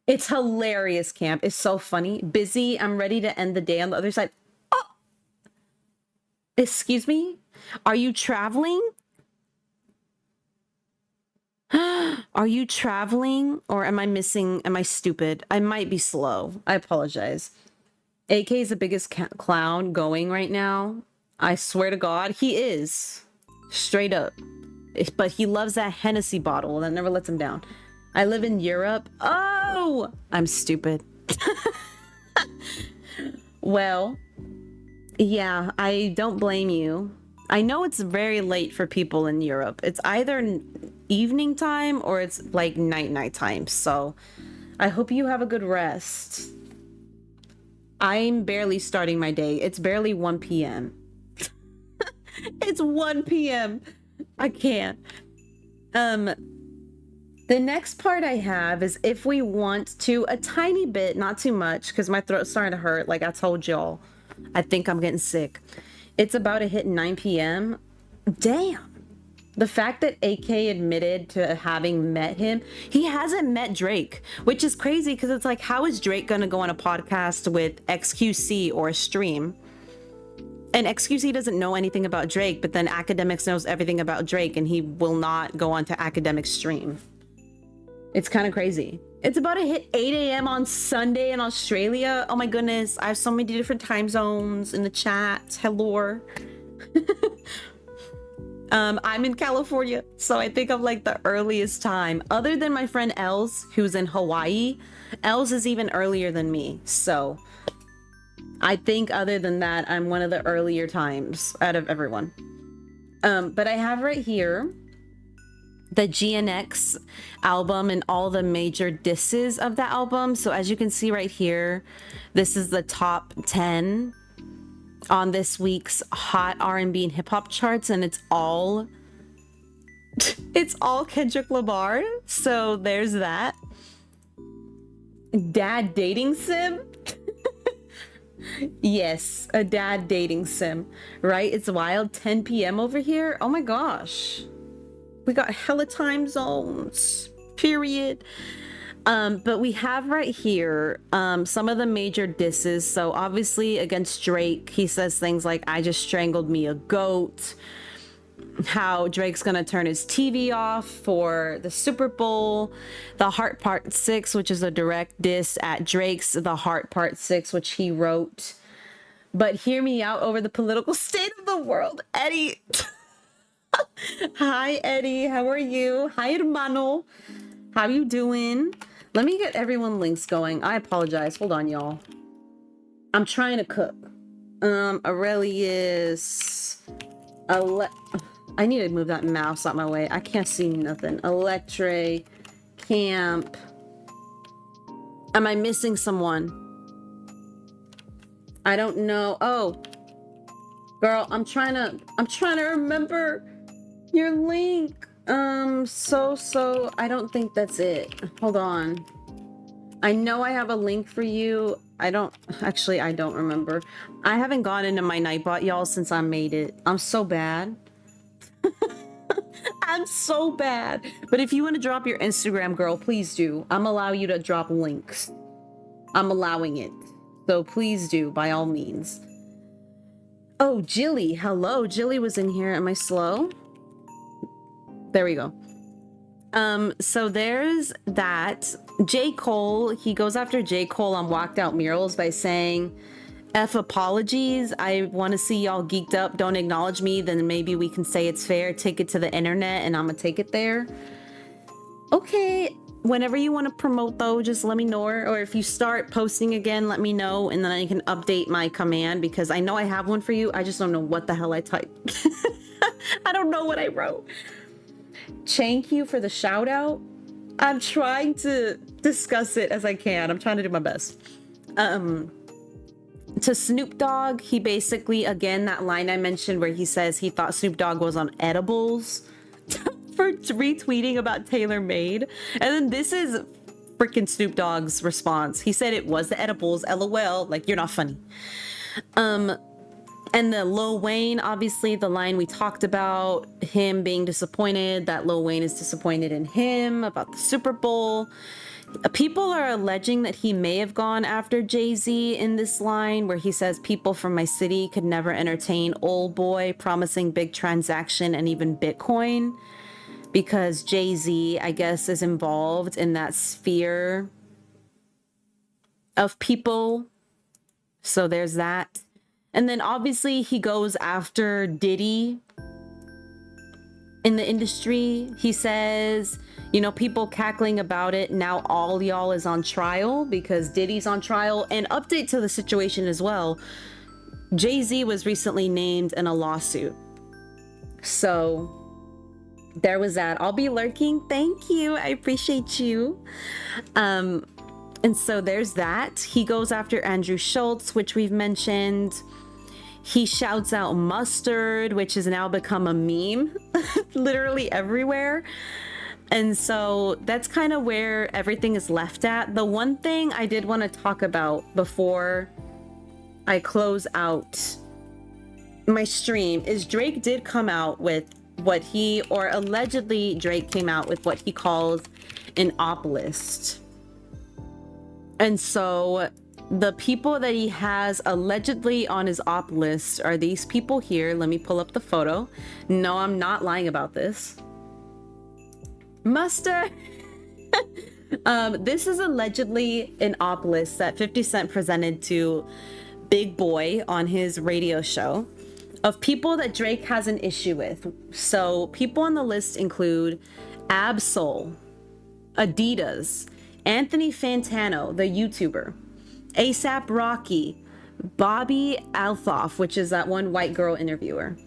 It's hilarious, Camp. It's so funny. Busy. I'm ready to end the day on the other side. Oh! Excuse me? Are you traveling? Are you traveling? Or am I missing? Am I stupid? I might be slow. I apologize. AK is the biggest clown going right now. I swear to God, he is. Straight up. But he loves that Hennessy bottle. That never lets him down. I live in Europe. Oh! I'm stupid. Well, yeah, I don't blame you. I know it's very late for people in Europe. It's either evening time or it's like night time. So I hope you have a good rest. I'm barely starting my day. It's barely 1 p.m. It's 1 p.m. I can't. The next part I have is if we want to, a tiny bit, not too much, because my throat's starting to hurt. Like I told y'all, I think I'm getting sick. It's about to hit 9 p.m. Damn. The fact that AK admitted to having met him, he hasn't met Drake, which is crazy because it's like, how is Drake going to go on a podcast with XQC or a stream? And XQC doesn't know anything about Drake, but then Academics knows everything about Drake and he will not go on to Academics stream. It's kind of crazy. It's about to hit 8 a.m. on Sunday in Australia. Oh my goodness. I have so many different time zones in the chat. Hello. I'm in California, so I think I'm like the earliest time. Other than my friend Els, who's in Hawaii. Els is even earlier than me, so I think other than that, I'm one of the earlier times out of everyone. But I have right here the GNX album and all the major disses of the album. So as you can see right here, this is the top 10 on this week's hot R&B and hip hop charts, and it's all Kendrick Lamar. So there's that. Dad dating sim. Yes, a dad dating sim, right? It's wild. 10 p.m. over here. Oh my gosh, we got hella time zones, period. But we have right here some of the major disses. So obviously against Drake, he says things like, I just strangled me a goat. How Drake's gonna turn his TV off for the Super Bowl. The Heart Part 6, which is a direct diss at Drake's The Heart Part 6, which he wrote. But hear me out over the political state of the world. Eddie. Hi, Eddie. How are you? Hi, hermano. How you doing? Let me get everyone links going. I apologize. Hold on, y'all. I'm trying to cook. Aurelius. I need to move that mouse out my way. I can't see nothing. Electre. Camp. Am I missing someone? I don't know. Oh. Girl, I'm trying to remember your link. So I don't think that's it. Hold on. I know I have a link for you. I don't remember. I haven't gone into my Nightbot, y'all, since I made it. I'm so bad. I I'm so bad. But if you want to drop your Instagram, girl, please do. I'm allowing you to drop links. I'm allowing it. So please do, by all means. Oh, Jilly. Hello. Jilly was in here. Am I slow? There we go. So there's that. J. Cole, he goes after J. Cole on Whacked Out Murals by saying, F apologies. I want to see y'all geeked up. Don't acknowledge me. Then maybe we can say it's fair. Take it to the internet and I'm gonna take it there. Okay. Whenever you want to promote though, just let me know. Or if you start posting again, let me know. And then I can update my command because I know I have one for you. I just don't know what the hell I typed. I don't know what I wrote. Thank you for the shout out. I'm trying to discuss it as I can. I'm trying to do my best. To Snoop Dogg, he basically, again, that line I mentioned where he says he thought Snoop Dogg was on edibles for retweeting about TaylorMade. And then this is freaking Snoop Dogg's response. He said it was the edibles, LOL, like you're not funny. And the Lil Wayne, obviously the line we talked about, him being disappointed that Lil Wayne is disappointed in him about the Super Bowl. People are alleging that he may have gone after Jay-Z in this line where he says people from my city could never entertain old boy promising big transaction and even Bitcoin, because Jay-Z, I guess, is involved in that sphere of people. So there's that. And then obviously he goes after Diddy in the industry. He says, you know, people cackling about it. Now all y'all is on trial because Diddy's on trial. And update to the situation as well. Jay-Z was recently named in a lawsuit. So there was that. I'll be lurking. Thank you. I appreciate you. And so there's that. He goes after Andrew Schultz, which we've mentioned. He shouts out mustard, which has now become a meme literally everywhere. And so that's kind of where everything is left at. The one thing I did want to talk about before I close out my stream is Drake did come out with what he, or allegedly Drake came out with what he calls an op list. And so the people that he has allegedly on his op list are these people here. Let me pull up the photo. No, I'm not lying about this. Mustard. This is allegedly an op list that 50 Cent presented to Big Boy on his radio show of people that Drake has an issue with. So people on the list include Ab-Soul, Adidas, Anthony Fantano, the YouTuber, ASAP Rocky, Bobby Althoff, which is that one white girl interviewer,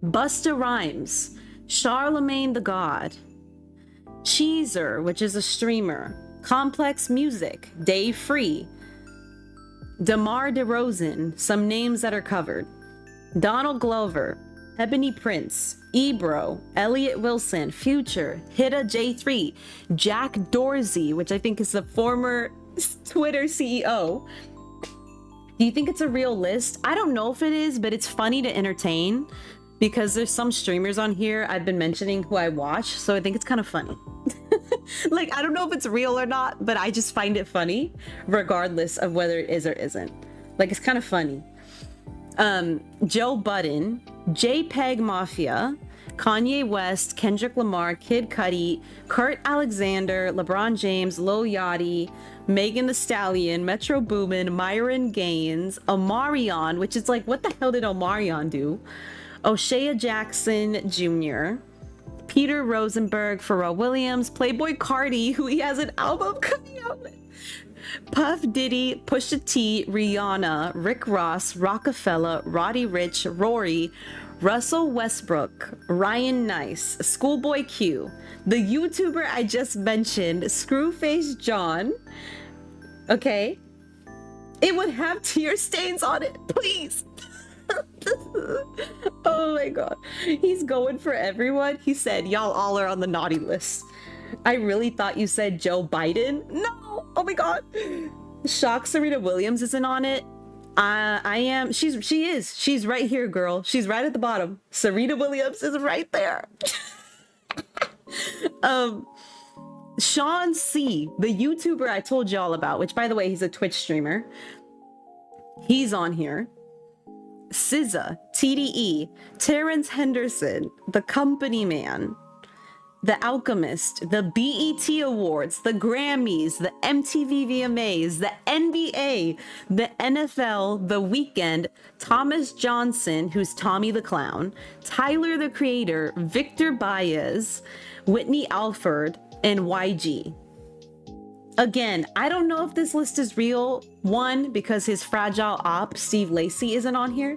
Busta Rhymes, Charlemagne the God, 𝐜𝐫𝐞𝐝, which is a streamer, Complex Music, Dave Free, DeMar DeRozan, some names that are covered, Donald Glover, Ebony Prince, Ebro, Elliot Wilson, Future, Hida J3, Jack Dorsey, which I think is the former Twitter CEO. Do you think it's a real list? I don't know if it is, but it's funny to entertain because there's some streamers on here I've been mentioning who I watch, so I think it's kind of funny. Like, I don't know if it's real or not, but I just find it funny regardless of whether it is or isn't. Like, it's kind of funny. Joe Budden, JPEG Mafia, Kanye West, Kendrick Lamar, Kid Cudi, Kurt Alexander, LeBron James, Lil Yachty, Megan Thee Stallion, Metro Boomin, Myron Gaines, Omarion, which is like, what the hell did Omarion do? O'Shea Jackson Jr., Peter Rosenberg, Pharrell Williams, Playboy Cardi, who he has an album coming out with, Puff Diddy, Pusha T, Rihanna, Rick Ross, Rockefeller, Roddy Ricch, Rory, Russell Westbrook, Ryan Nice, Schoolboy Q, the YouTuber I just mentioned, Screwface John. Okay. It would have tear stains on it, please. Oh my god. He's going for everyone. He said, y'all all are on the naughty list. I really thought you said Joe Biden. No. Oh my god. Shocked Serena Williams isn't on it. I am. She is. She's right here, girl. She's right at the bottom. Serena Williams is right there. Sean C, the YouTuber I told y'all about, which by the way, he's a Twitch streamer. He's on here. SZA, TDE, Terrence Henderson, The Company Man, The Alchemist, the BET Awards, the Grammys, the MTV VMAs, the NBA, the NFL, The Weeknd, Thomas Johnson, who's Tommy the Clown, Tyler the Creator, Victor Baez, Whitney Alford, and YG. Again, I don't know if this list is real. One, because his fragile op, Steve Lacy, isn't on here.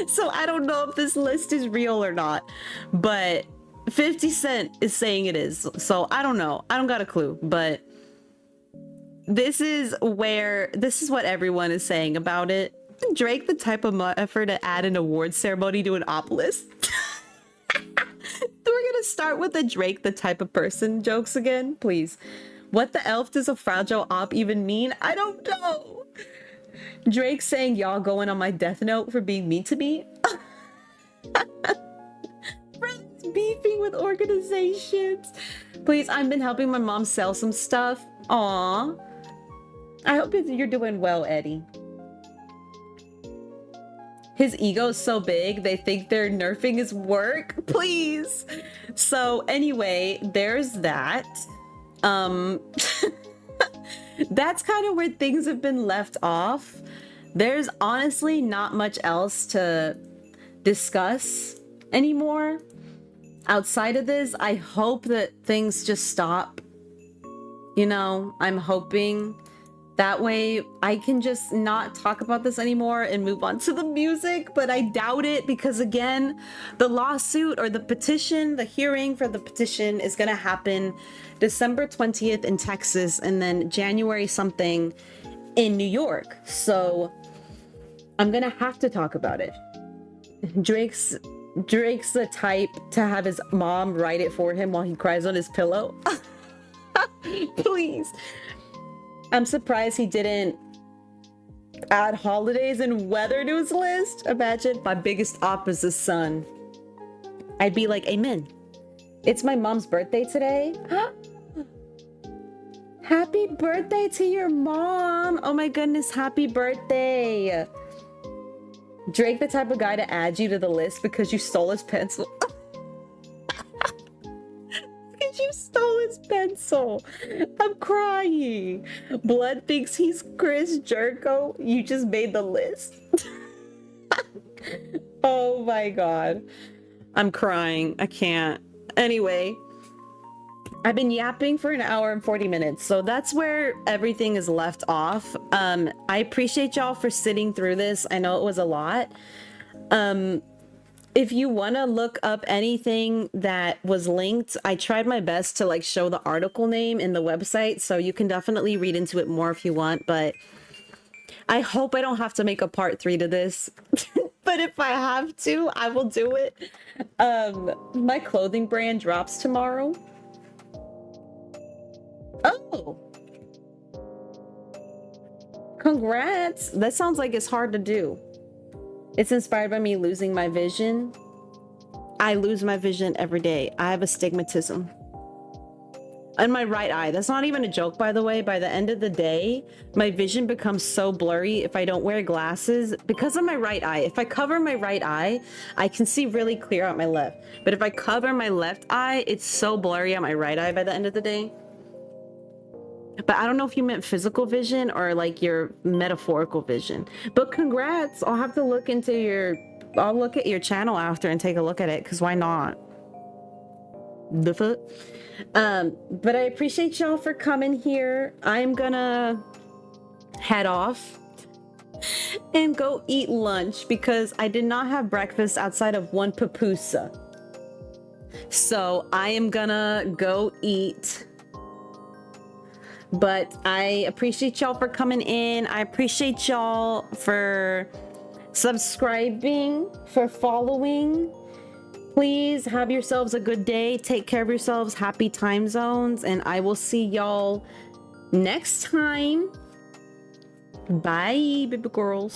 So I don't know if this list is real or not. But 50 Cent is saying it is. So I don't know. I don't got a clue. But this is what everyone is saying about it. Drake the type of effort to add an award ceremony to an op list. We're gonna start with the Drake the type of person jokes again, please. What the elf does a fragile op even mean? I don't know. Drake saying y'all going on my death note for being mean to me. Friends beefing with organizations. Please, I've been helping my mom sell some stuff. Aw. I hope you're doing well, Eddie. His ego is so big, they think they're nerfing his work. Please. So anyway, there's that. That's kind of where things have been left off. There's honestly not much else to discuss anymore. Outside of this, I hope that things just stop. You know, I'm hoping that way I can just not talk about this anymore and move on to the music, but I doubt it because again, the lawsuit or the petition, the hearing for the petition is gonna happen December 20th in Texas and then January something in New York. So I'm gonna have to talk about it. Drake's the type to have his mom write it for him while he cries on his pillow. Please. I'm surprised he didn't add holidays and weather to his list. Imagine my biggest op is his son. I'd be like, amen. It's my mom's birthday today. Happy birthday to your mom. Oh my goodness, happy birthday. Drake the type of guy to add you to the list because you stole his pencil. You stole his pencil. I'm crying. Blood thinks he's Chris Jericho. You just made the list. Oh my god. I'm crying. I can't. Anyway, I've been yapping for an hour and 40 minutes, so that's where everything is left off. I appreciate y'all for sitting through this. I know it was a lot. If you want to look up anything that was linked, I tried my best to like show the article name in the website, so you can definitely read into it more if you want, but I hope I don't have to make a part 3 to this. But if I have to, I will do it. My clothing brand drops tomorrow. Oh, congrats. That sounds like it's hard to do. It's inspired by me losing my vision. I lose my vision every day. I have astigmatism in my right eye. That's not even a joke, by the way. By the end of the day, my vision becomes so blurry if I don't wear glasses because of my right eye. If I cover my right eye, I can see really clear out my left. But if I cover my left eye, it's so blurry on my right eye by the end of the day. But I don't know if you meant physical vision or like your metaphorical vision. But congrats. I'll have to look into I'll look at your channel after and take a look at it, because why not? The fuck? But I appreciate y'all for coming here. I'm gonna head off and go eat lunch because I did not have breakfast outside of one pupusa. So I am gonna go eat. But I appreciate y'all for coming in. I appreciate y'all for subscribing, for following. Please have yourselves a good day. Take care of yourselves. Happy time zones. And I will see y'all next time. Bye, baby girls.